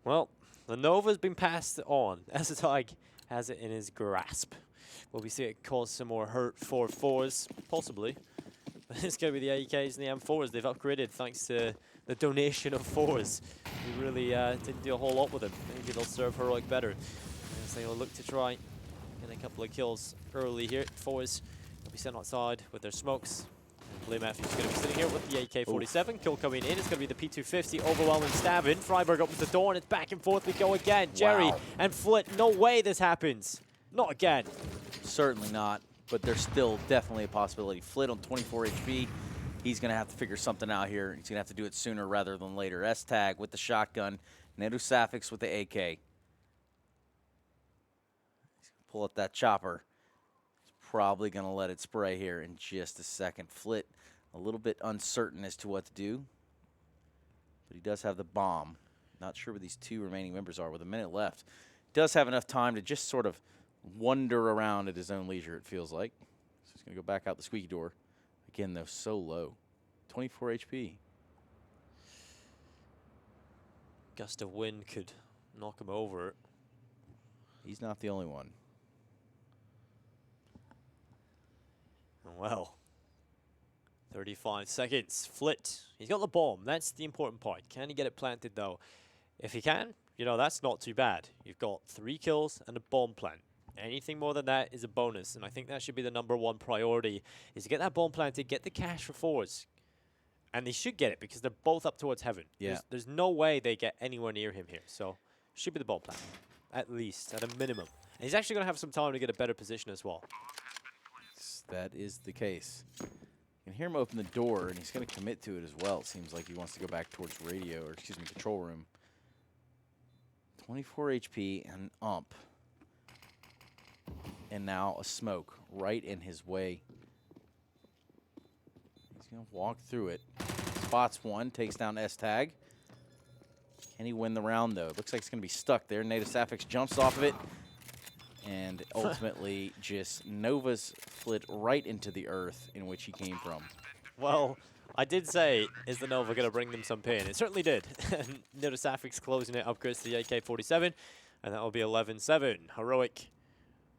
Speaker 2: Well, the Nova's been passed on. s-Tag has it in his grasp. Will we see it cause some more hurt for forZe? Possibly. But it's going to be the AKs and the M4s. They've upgraded thanks to the donation of forZe. We really didn't do a whole lot with them. Maybe they'll serve Heroic better. As they will look to try get a couple of kills early here. forZe will be sent outside with their smokes. Blue Matthews is going to be sitting here with the AK-47. Kill coming in. It's going to be the P250. Overwhelming stabbing. Freiburg opens the door and it's back and forth we go again. Jerry
Speaker 1: Wow.
Speaker 2: and Flit. No way this happens. Not again.
Speaker 1: Certainly not, but there's still definitely a possibility. Flit on 24 HP. He's going to have to figure something out here. He's going to have to do it sooner rather than later. S-Tag with the shotgun. Nedu Safix with the AK. He's going to pull up that chopper. He's probably going to let it spray here in just a second. Flit a little bit uncertain as to what to do, but he does have the bomb. Not sure where these 2 remaining members are with a minute left. Does have enough time to just sort of wander around at his own leisure, it feels like. So he's going to go back out the squeaky door. Again, though, so low. 24 HP.
Speaker 2: Gust of wind could knock him over.
Speaker 1: He's not the only one.
Speaker 2: Well, 35 seconds. Flit. He's got the bomb. That's the important part. Can he get it planted, though? If he can, you know, that's not too bad. You've got 3 kills and a bomb plant. Anything more than that is a bonus, and I think that should be the #1 priority, is to get that bomb planted, get the cash for forZe. And they should get it, because they're both up towards heaven.
Speaker 1: Yeah.
Speaker 2: There's no way they get anywhere near him here, so should be the bomb plant, at least, at a minimum. And he's actually going to have some time to get a better position as well.
Speaker 1: That is the case. You can hear him open the door, and he's going to commit to it as well. It seems like he wants to go back towards radio, or excuse me, control room. 24 HP and ump. And now a smoke right in his way. He's going to walk through it. Spots one, takes down S-Tag. Can he win the round, though? Looks like it's going to be stuck there. Native Safix jumps off of it. And ultimately just Nova's Flit right into the earth in which he came from.
Speaker 2: Well, I did say, is the Nova going to bring them some pain? It certainly did. Native Safix closing it, upgrades to the AK-47. And that will be 11-7. Heroic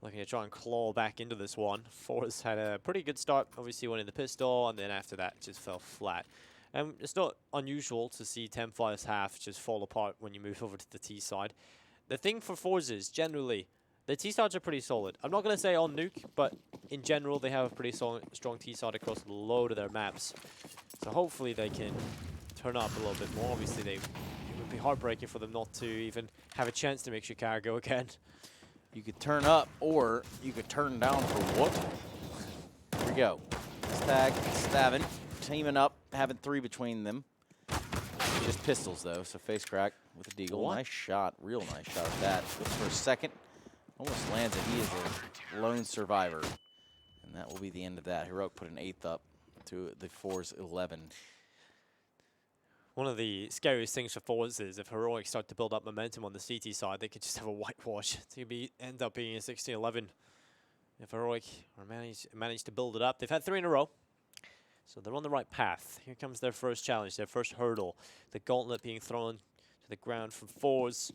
Speaker 2: looking to try and claw back into this one. forZe had a pretty good start, obviously winning the pistol, and then after that just fell flat. It's not unusual to see 10-5's half just fall apart when you move over to the T side. The thing for forZe is generally, the T sides are pretty solid. I'm not going to say on Nuke, but in general they have a pretty strong T side across a load of their maps. So hopefully they can turn up a little bit more. Obviously it would be heartbreaking for them not to even have a chance to make Chicago again.
Speaker 1: You could turn up, or you could turn down for what? Here we go. S-Tag, stabbing, teaming up, having 3 between them. Just pistols, though, so face crack with a deagle.
Speaker 2: What?
Speaker 1: Nice shot, real nice shot at that. Goes for a second. Almost lands it. He is a lone survivor. And that will be the end of that. Heroic put an 8th up to the forZe 11.
Speaker 2: One of the scariest things for forZe is if Heroic start to build up momentum on the CT side, they could just have a whitewash. It's going to end up being a 16-11. If Heroic manage to build it up. They've had 3 in a row, so they're on the right path. Here comes their first challenge, their first hurdle. The gauntlet being thrown to the ground from forZe.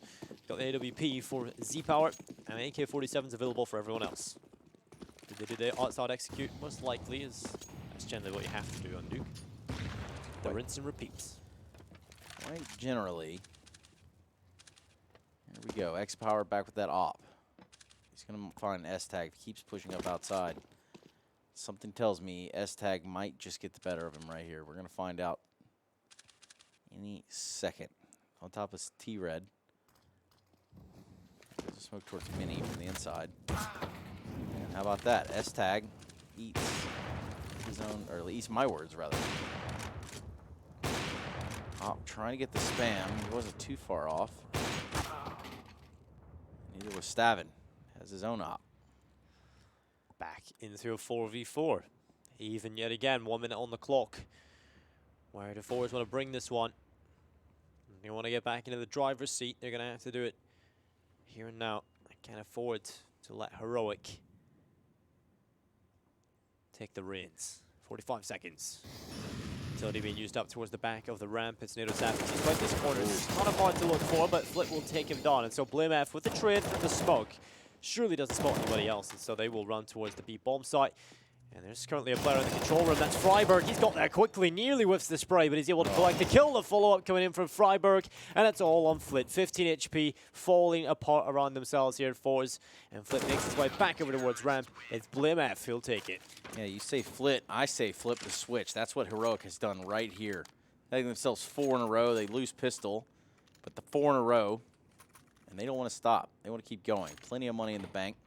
Speaker 2: Got the AWP for Z-Power, and AK-47 is available for everyone else. Did they do the outside execute? Most likely, as It's generally what you have to do on Nuke. The rinse and repeats.
Speaker 1: Quite generally. Here we go. X-Power back with that op. He's going to find S-Tag. Keeps pushing up outside. Something tells me S-Tag might just get the better of him right here. We're going to find out any second. On top is T-Red. There's a smoke towards Mini from the inside. And how about that? S-Tag eats his own, or at least my words, rather. Op trying to get the spam. He wasn't too far off. Neither was Stavin. Has his own op.
Speaker 2: Back into a 4v4. Even yet again, 1 minute on the clock. Where the forwards want to bring this one. They want to get back into the driver's seat. They're going to have to do it here and now. I can't afford to let Heroic take the reins. 45 seconds. Utility being used up towards the back of the ramp. It's NATO Savage. He's right this corner. It's kind of hard to look for, but Flip will take him down. And so BlimF with the trade from the smoke surely doesn't spot anybody else. And so they will run towards the B bomb site. And there's currently a player in the control room. That's Freiburg. He's got there quickly, nearly whiffs the spray, but he's able to collect the kill. The follow-up coming in from Freiburg, and it's all on Flit. 15 HP falling apart around themselves here at forZe. And Flit makes his way back over towards ramp. It's BlimF. He'll take it.
Speaker 1: Yeah, you say Flit, I say flip the switch. That's what Heroic has done right here. They themselves 4 in a row. They lose pistol, but the 4 in a row, and they don't want to stop. They want to keep going. Plenty of money in the bank.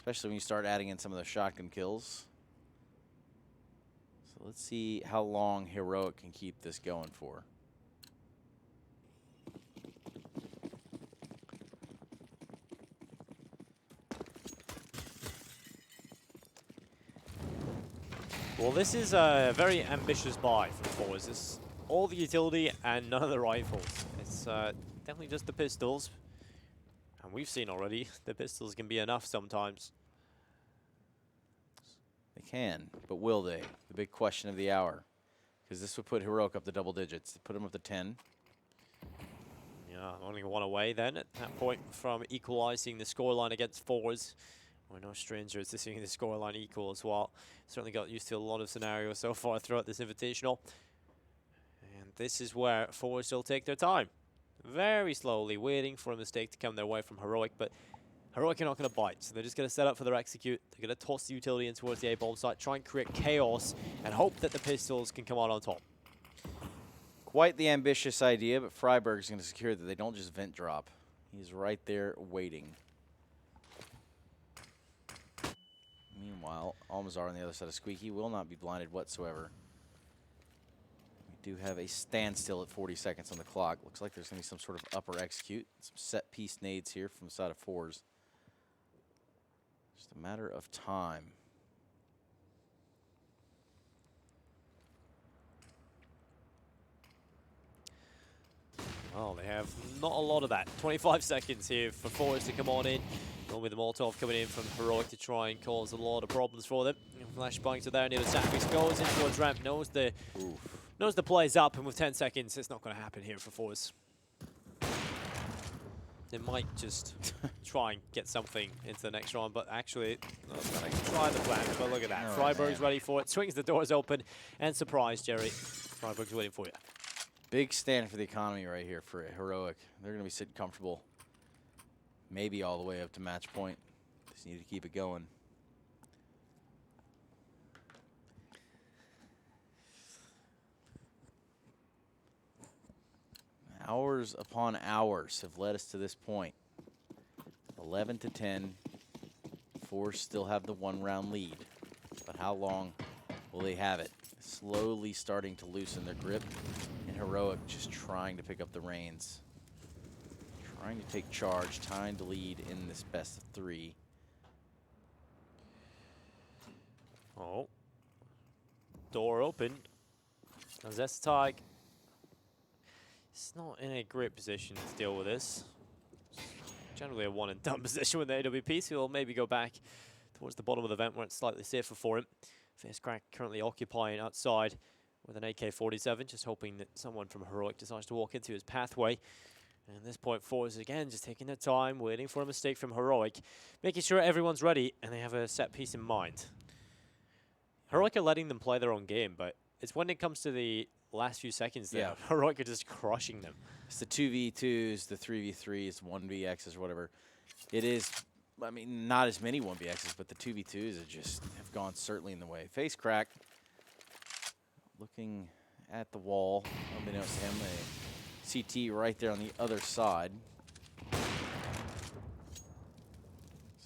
Speaker 1: Especially when you start adding in some of those shotgun kills. So let's see how long Heroic can keep this going for.
Speaker 2: Well, this is a very ambitious buy from forZe. It's all the utility and none of the rifles. It's definitely just the pistols. And we've seen already, the pistols can be enough sometimes.
Speaker 1: They can, but will they? The big question of the hour. Because this would put Heroic up to double digits. Put him up to 10.
Speaker 2: Yeah, only 1 away then at that point from equalizing the scoreline against forZe. We're no strangers to seeing the scoreline equal as well. Certainly got used to a lot of scenarios so far throughout this Invitational. And this is where forZe will take their time. Very slowly, waiting for a mistake to come their way from Heroic, but Heroic are not going to bite, so they're just going to set up for their execute. They're going to toss the utility in towards the A-bomb site, try and create chaos, and hope that the pistols can come out on top.
Speaker 1: Quite the ambitious idea, but Freiburg's going to secure that they don't just vent drop. He's right there waiting. Meanwhile, Almazar on the other side of Squeaky will not be blinded whatsoever. We do have a standstill at 40 seconds on the clock. Looks like there's going to be some sort of upper execute. Some set-piece nades here from the side of forZe. Just a matter of time.
Speaker 2: Well, they have not a lot of that. 25 seconds here for forZe to come on in. With the Molotov coming in from Heroic to try and cause a lot of problems for them. Flashbangs are there near the Sapix, goes in towards ramp, knows the play's up, and with 10 seconds, it's not going to happen here for forZe. They might just try and get something into the next round, but actually, try the plan. But look at that. Freiburg's ready for it, swings the doors open, and surprise, Jerry. Freiburg's waiting for you.
Speaker 1: Big stand for the economy right here for Heroic. They're going to be sitting comfortable. Maybe all the way up to match point. Just need to keep it going. Hours upon hours have led us to this point. 11 to 10. forZe still have the 1-round lead. But how long will they have it? Slowly starting to loosen their grip. And Heroic just trying to pick up the reins. Trying to take charge, trying to lead in this best of 3.
Speaker 2: Oh. Door open. Zestag. He's not in a great position to deal with this. Generally a one-and-done position with the AWP, so he'll maybe go back towards the bottom of the vent where it's slightly safer for him. FaceCrack currently occupying outside with an AK-47, just hoping that someone from Heroic decides to walk into his pathway. And at this point, forZe again just taking their time, waiting for a mistake from Heroic, making sure everyone's ready and they have a set piece in mind. Heroic are letting them play their own game, but it's when it comes to the last few seconds that Heroic are just crushing them.
Speaker 1: It's the 2v2s, the 3v3s, 1vxs, or whatever. It is, I mean, not as many 1vxs, but the 2v2s have gone certainly in the way. Face crack. Looking at the wall. Unbeknownst to him, a CT right there on the other side.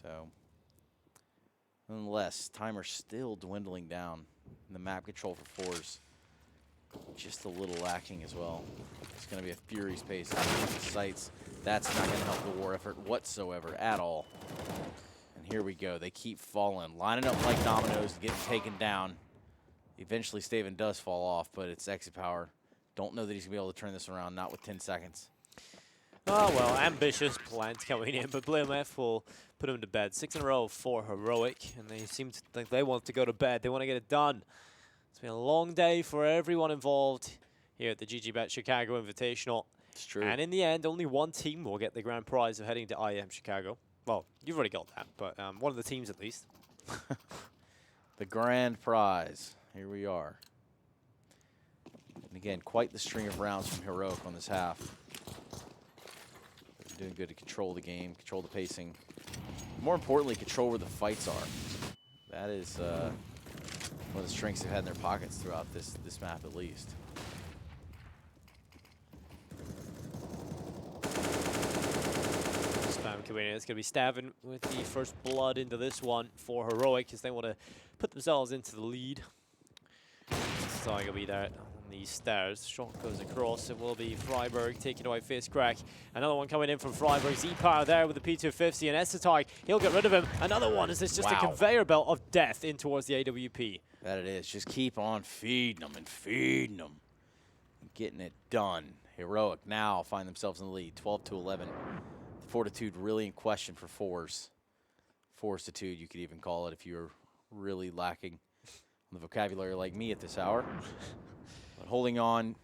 Speaker 1: So, nonetheless, timer still dwindling down. And the map control for forZe just a little lacking as well. It's going to be a furious pace out of the sights. That's not going to help the war effort whatsoever at all. And here we go. They keep falling, lining up like dominoes, getting taken down. Eventually, Staven does fall off, but it's exit power. Don't know that he's going to be able to turn this around, not with 10 seconds.
Speaker 2: Oh, well, ambitious plans coming in, but BlameF will put him to bed. 6 in a row for Heroic, and they seem to think they want to go to bed. They want to get it done. It's been a long day for everyone involved here at the GG.Bet Chicago Invitational.
Speaker 1: It's true.
Speaker 2: And in the end, only one team will get the grand prize of heading to IEM Chicago. Well, you've already got that, but one of the teams at least.
Speaker 1: The grand prize. Here we are. And again, quite the string of rounds from Heroic on this half. They're doing good to control the game, control the pacing. More importantly, control where the fights are. That is one of the strengths they've had in their pockets throughout this map, at least.
Speaker 2: Spam coming in. It's going to be Staven with the first blood into this one for Heroic as they want to put themselves into the lead. So will be there on the stairs. Shot goes across. It will be Freiburg taking away face crack. Another one coming in from Freiburg. Z-Power there with the P250 and Essetag. He'll get rid of him. Another one. Is this just a conveyor belt of death in towards the AWP?
Speaker 1: That it is. Just keep on feeding them and feeding them. Getting it done. Heroic now find themselves in the lead. 12-11. Fortitude really in question for forZe. Fortitude, you could even call it if you're really lacking the vocabulary like me at this hour. But holding on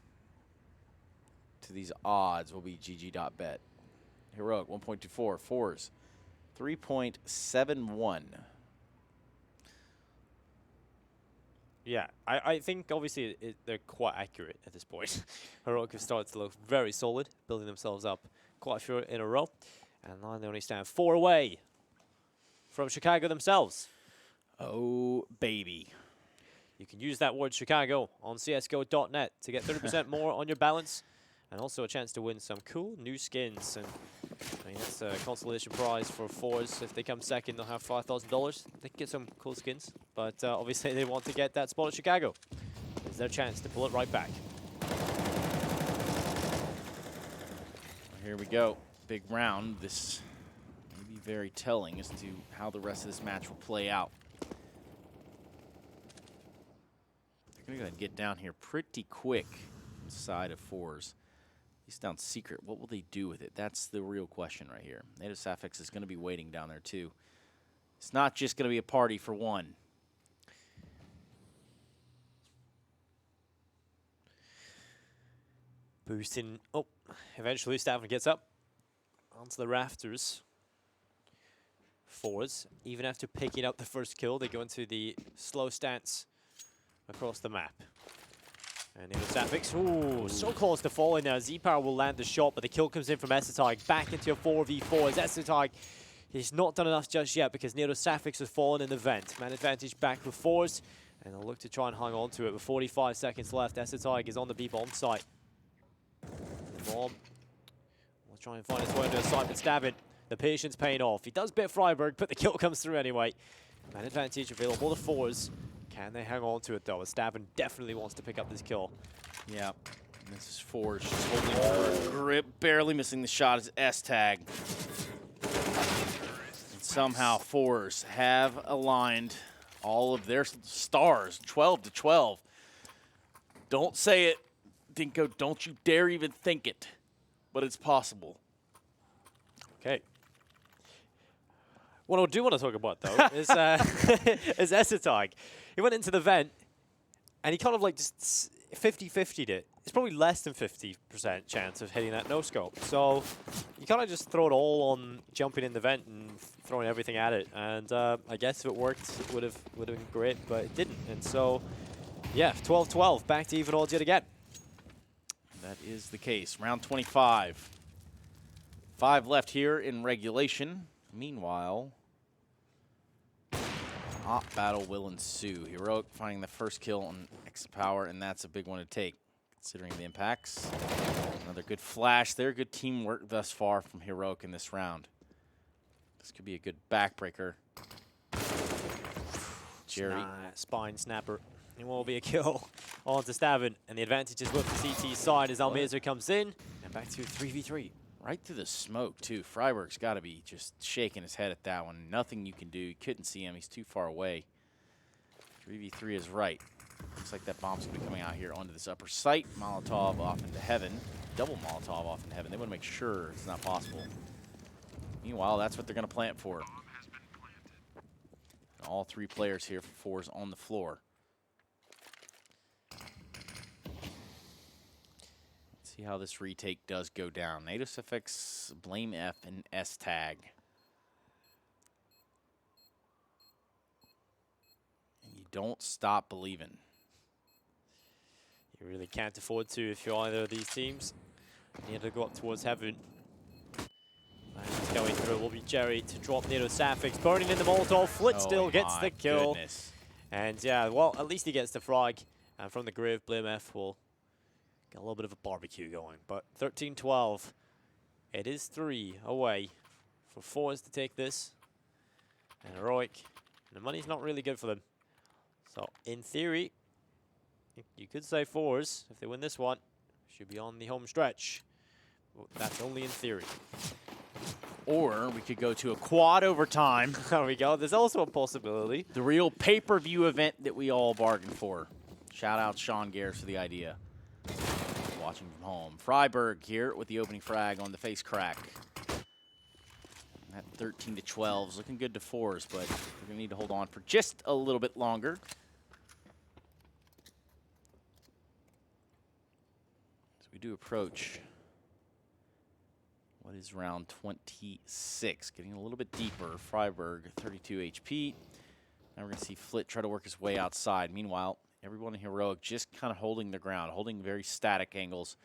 Speaker 1: to these odds will be GG.Bet. Heroic 1.24, forZe 3.71.
Speaker 2: Yeah, I think obviously they're quite accurate at this point. Heroic have started to look very solid, building themselves up quite a few in a row. And now they only stand 4 away from Chicago themselves.
Speaker 1: Oh, baby.
Speaker 2: You can use that word Chicago on csgo.net to get 30% more on your balance and also a chance to win some cool new skins. And I mean, that's a consolation prize for forZe. If they come second, they'll have $5,000. They can get some cool skins, but obviously they want to get that spot at Chicago. It's their chance to pull it right back.
Speaker 1: Here we go. Big round. This may be very telling as to how the rest of this match will play out. They're going to go ahead and get down here pretty quick inside of forZe. He's down secret. What will they do with it? That's the real question right here. Native Sapphics is going to be waiting down there too. It's not just going to be a party for one.
Speaker 2: Boosting. Oh, eventually Staven gets up onto the rafters. forZe, even after picking up the first kill, they go into the slow stance across the map. And Native Sapphics, ooh, so close to falling now. Z-Power will land the shot, but the kill comes in from Essetag. Back into a 4v4 as Essetag, he's not done enough just yet because Native Sapphics has fallen in the vent. Man advantage back with forZe, and they'll look to try and hang on to it with 45 seconds left. Essetag is on the B-bomb site. The bomb will try and find its way into a site, but Staven, the patience paying off. He does bit Freiburg, but the kill comes through anyway. Man advantage available to forZe. Can they hang on to it, though? Staven definitely wants to pick up this kill.
Speaker 1: Yeah. And this is forZe just holding for grip, barely missing the shot as S-Tag. And somehow forZe have aligned all of their stars, 12-12. Don't say it, Dinko. Don't you dare even think it. But it's possible.
Speaker 2: Okay. What I do want to talk about, though, is Essetag. He went into the vent, and he kind of like just 50-50'd it. It's probably less than 50% chance of hitting that no-scope. So you kind of just throw it all on jumping in the vent and throwing everything at it. And I guess if it worked, it would have been great, but it didn't. And so, yeah, 12-12, back to even odds yet again.
Speaker 1: That is the case. Round 25. 5 left here in regulation. Meanwhile, hot battle will ensue. Heroic finding the first kill on X Power, and that's a big one to take, considering the impacts. Another good flash there. Good teamwork thus far from Heroic in this round. This could be a good backbreaker. Jerry.
Speaker 2: Spine snapper. It will be a kill onto Stavin, and the advantage is with the CT side as Almirza comes in, and back to 3v3.
Speaker 1: Right through the smoke, too. Freiberg's got to be just shaking his head at that one. Nothing you can do. You couldn't see him. He's too far away. 3v3 is right. Looks like that bomb's going to be coming out here onto this upper site. Molotov off into heaven. Double Molotov off into heaven. They want to make sure it's not possible. Meanwhile, that's what they're going to plant for. And all 3 players here for forZe on the floor. See how this retake does go down. Natus FX, Blame F, and S tag. And you don't stop believing.
Speaker 2: You really can't afford to if you're either of these teams. You need to go up towards heaven. And he's going through will be Jerry to drop Nero Safix. Burning in the Molotov. Flit still gets the kill.
Speaker 1: Goodness.
Speaker 2: And yeah, well, at least he gets the frag. And from the grave, Blame F will get a little bit of a barbecue going. But 13-12. It is 3 away for forZe to take this. And Heroic. And the money's not really good for them. So, in theory, you could say forZe, if they win this one, should be on the home stretch. But that's only in theory.
Speaker 1: Or we could go to a quad overtime.
Speaker 2: There we go. There's also a possibility.
Speaker 1: The real pay-per-view event that we all bargained for. Shout out Sean Garris for the idea. Watching from home. Freiberg here with the opening frag on the face crack. That 13-12 is looking good to forZe, but we're going to need to hold on for just a little bit longer. As we do approach what is round 26, getting a little bit deeper. Freiberg, 32 HP. Now we're going to see Flit try to work his way outside. Meanwhile, everyone in Heroic just kind of holding their ground, holding very static angles.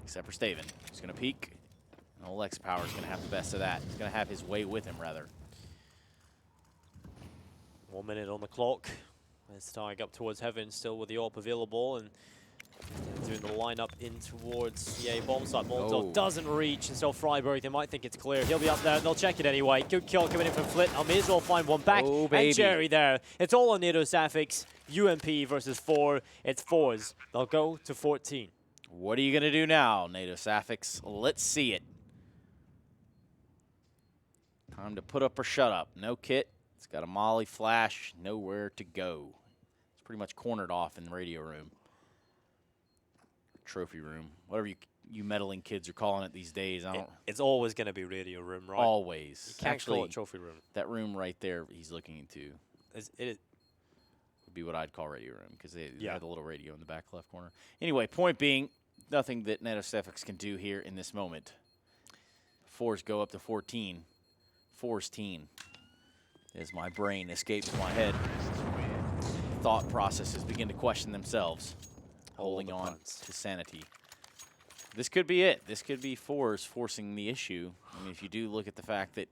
Speaker 1: Except for Staven, who's going to peek. And old X Power's going to have the best of that. He's going to have his way with him, rather.
Speaker 2: 1 minute on the clock. It's tying up towards heaven, still with the AWP available, and doing the lineup in towards the A bomb site. Molotov doesn't reach, and so Freiberg, they might think it's clear. He'll be up there, they'll check it anyway. Good kill coming in from Flit. Almirza will find one back, and Jerry there. It's all on Nero Safix. UMP versus 4. It's forZe. They'll go to 14.
Speaker 1: What are you going to do now, NATO Safix? Let's see it. Time to put up or shut up. No kit. It's got a molly flash. Nowhere to go. It's pretty much cornered off in the radio room. Trophy room. Whatever you meddling kids are calling it these days. I don't.
Speaker 2: It's always going to be radio room, right?
Speaker 1: Always.
Speaker 2: You can't call it trophy room.
Speaker 1: That room right there he's looking into.
Speaker 2: It
Speaker 1: would be what I'd call radio room, because they have the little radio in the back left corner. Anyway, point being, nothing that NetOSFX can do here in this moment. forZe go up to 14. forZe teen. As my brain escapes my head, thought processes begin to question themselves, holding on to sanity. This could be it. This could be forZe forcing the issue. I mean, if you do look at the fact that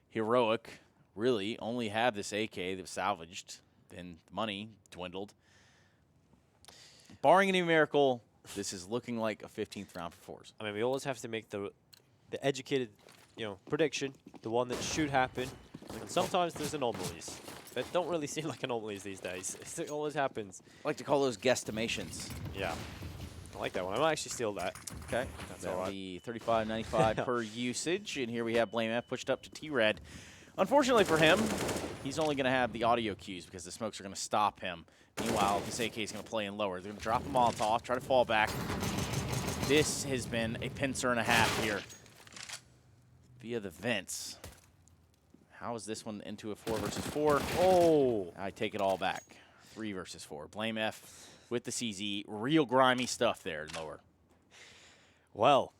Speaker 1: Heroic really only have this AK that was salvaged, then money dwindled. Barring any miracle, this is looking like a 15th round for forZe.
Speaker 2: I mean, we always have to make the educated, prediction, the one that should happen. And sometimes there's anomalies that don't really seem like anomalies these days. It always happens.
Speaker 1: I like to call those guesstimations.
Speaker 2: Yeah, I like that one. I might actually steal that.
Speaker 1: Okay, that's all right. The 35.95 per usage, and here we have Blame F pushed up to T-Red. Unfortunately for him, he's only going to have the audio cues because the smokes are going to stop him. Meanwhile, this AK is going to play in lower. They're going to drop a Molotov, try to fall back. This has been a pincer and a half here via the vents. How is this one into a 4 versus 4? Oh, I take it all back. 3 versus 4. Blame F with the CZ. Real grimy stuff there lower.
Speaker 2: Well,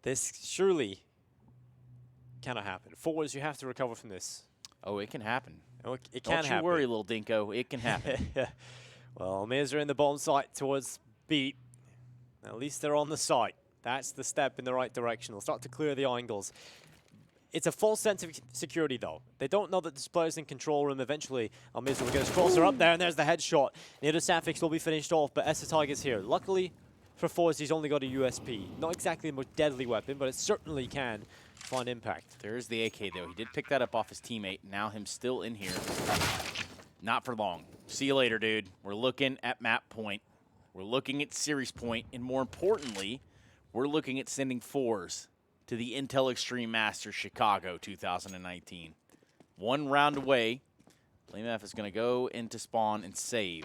Speaker 2: this surely cannot happen. forZe, you have to recover from this.
Speaker 1: Oh, it can happen.
Speaker 2: Oh, it can happen.
Speaker 1: Don't you worry, little dinko. It can happen.
Speaker 2: Well, Miz are in the bomb site towards B. At least they're on the site. That's the step in the right direction. They'll start to clear the angles. It's a false sense of security, though. They don't know that this player's in control room. Eventually, Miz will get closer up there, and there's the headshot. Near Safix will be finished off, but Tiger's here. Luckily for forZe, he's only got a USP. Not exactly the most deadly weapon, but it certainly can find impact.
Speaker 1: There's the AK, though. He did pick that up off his teammate. Now him still in here. Not for long. See you later, dude. We're looking at map point. We're looking at series point. And more importantly, we're looking at sending forZe to the Intel Extreme Masters Chicago 2019. 1 round away. BlameF is going to go into spawn and save.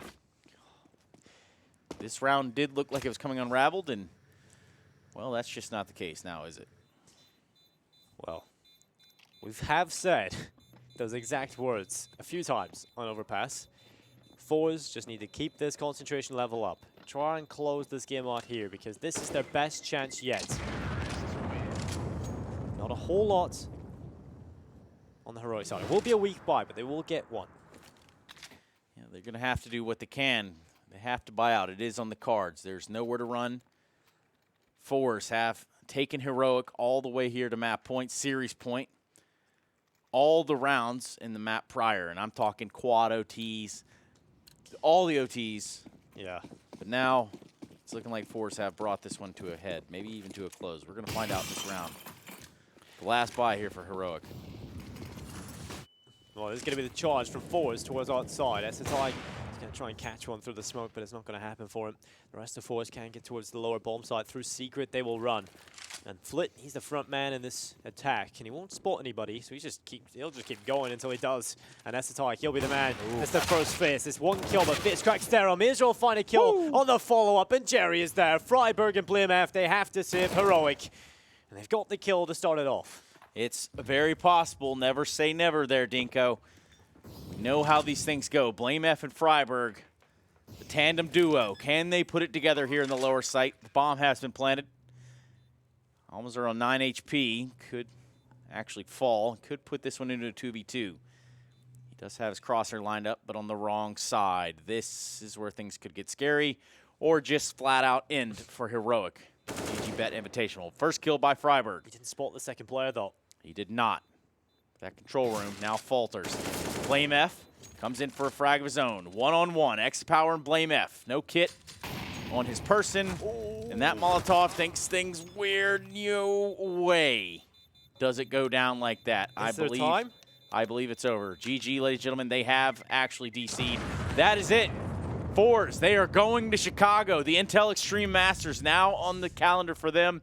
Speaker 1: This round did look like it was coming unraveled, and, well, that's just not the case now, is it?
Speaker 2: Well, we have said those exact words a few times on Overpass. forZe just need to keep this concentration level up. Try and close this game out here, because this is their best chance yet. Not a whole lot on the heroic side. It will be a weak buy, but they will get one.
Speaker 1: Yeah, they're going to have to do what they can. They have to buy out. It is on the cards. There's nowhere to run. forZe have taken heroic all the way here to map point, series point. All the rounds in the map prior, and I'm talking quad OTs, all the OTs.
Speaker 2: Yeah.
Speaker 1: But now it's looking like forZe have brought this one to a head, maybe even to a close. We're going to find out this round. The last buy here for heroic.
Speaker 2: Well, this is going to be the charge from forZe towards outside. SSI is going to try and catch one through the smoke, but it's not going to happen for him. The rest of forZe can get towards the lower bomb site. Through secret, they will run. And Flit, he's the front man in this attack, and he won't spot anybody, so he'll just keep going until he does. And SSI, he'll be the man. It's the first Fizz. It's 1 kill, but Fizz cracks Daryl. Miz will find a kill on the follow-up, and Jerry is there. Freiburg and BlameF, they have to save heroic. And they've got the kill to start it off.
Speaker 1: It's very possible. Never say never there, Dinko. You know how these things go. BlameF and Freiburg, the tandem duo. Can they put it together here in the lower site? The bomb has been planted. Almost are on 9 HP. Could actually fall. Could put this one into a 2v2. He does have his crosshair lined up, but on the wrong side. This is where things could get scary, or just flat out end for heroic. GG.Bet Invitational. First kill by Freiburg.
Speaker 2: He didn't spot the second player, though.
Speaker 1: He did not. That control room now falters. BlameF comes in for a frag of his own. 1-on-1. X-Power and BlameF. No kit on his person. And that Molotov thinks things weird. No way does it go down like that. I believe it's over. GG, ladies and gentlemen, they have actually DC'd. That is it. forZe, they are going to Chicago. The Intel Extreme Masters now on the calendar for them.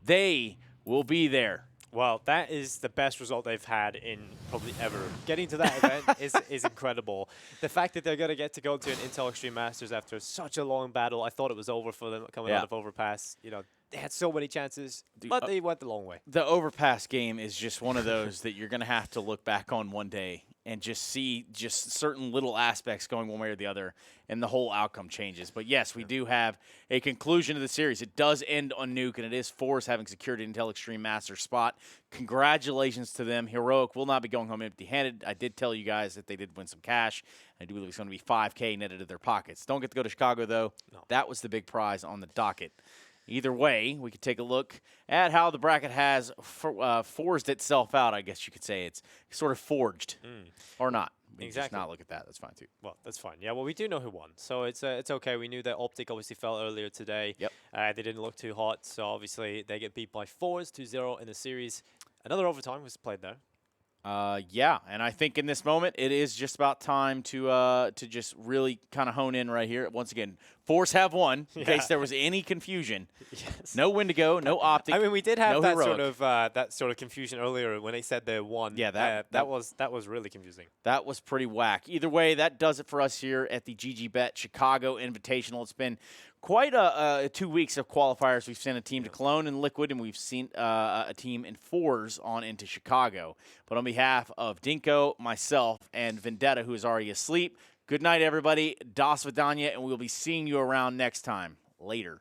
Speaker 1: They will be there.
Speaker 2: Well, that is the best result they've had in probably ever. Getting to that event is incredible. The fact that they're going to get to go to an Intel Extreme Masters after such a long battle, I thought it was over for them coming out of Overpass. You know, they had so many chances, but they went the long way.
Speaker 1: The Overpass game is just one of those that you're going to have to look back on one day and just see just certain little aspects going one way or the other, and the whole outcome changes. But yes, we do have a conclusion to the series. It does end on Nuke, and it is forZe having secured an Intel Extreme Master spot. Congratulations to them. Heroic will not be going home empty-handed. I did tell you guys that they did win some cash. I do believe it's going to be $5K netted to their pockets. Don't get to go to Chicago, though. No. That was the big prize on the docket. Either way, we could take a look at how the bracket has forged itself out, I guess you could say. It's sort of forged, or not. We can just not look at that. That's fine, too.
Speaker 2: Well, that's fine. Yeah, well, we do know who won, so it's okay. We knew that Optic obviously fell earlier today.
Speaker 1: Yep.
Speaker 2: They didn't look too hot, so obviously they get beat by forZe 2-0 in the series. Another overtime was played there.
Speaker 1: Yeah, and I think in this moment it is just about time to just really kind of hone in right here. Once again, forZe have won, in case there was any confusion.
Speaker 2: Yes.
Speaker 1: No Wendigo, no Optic.
Speaker 2: I mean, we did have that
Speaker 1: heroic.
Speaker 2: that sort of confusion earlier when they said they won.
Speaker 1: Yeah,
Speaker 2: that was really confusing.
Speaker 1: That was pretty whack. Either way, that does it for us here at the GG.Bet Chicago Invitational. It's been quite a 2 weeks of qualifiers. We've sent a team to Cologne and Liquid, and we've seen a team in forZe on into Chicago. But on behalf of Dinko, myself, and Vendetta, who is already asleep, good night, everybody. Das Vidanya, and we'll be seeing you around next time. Later.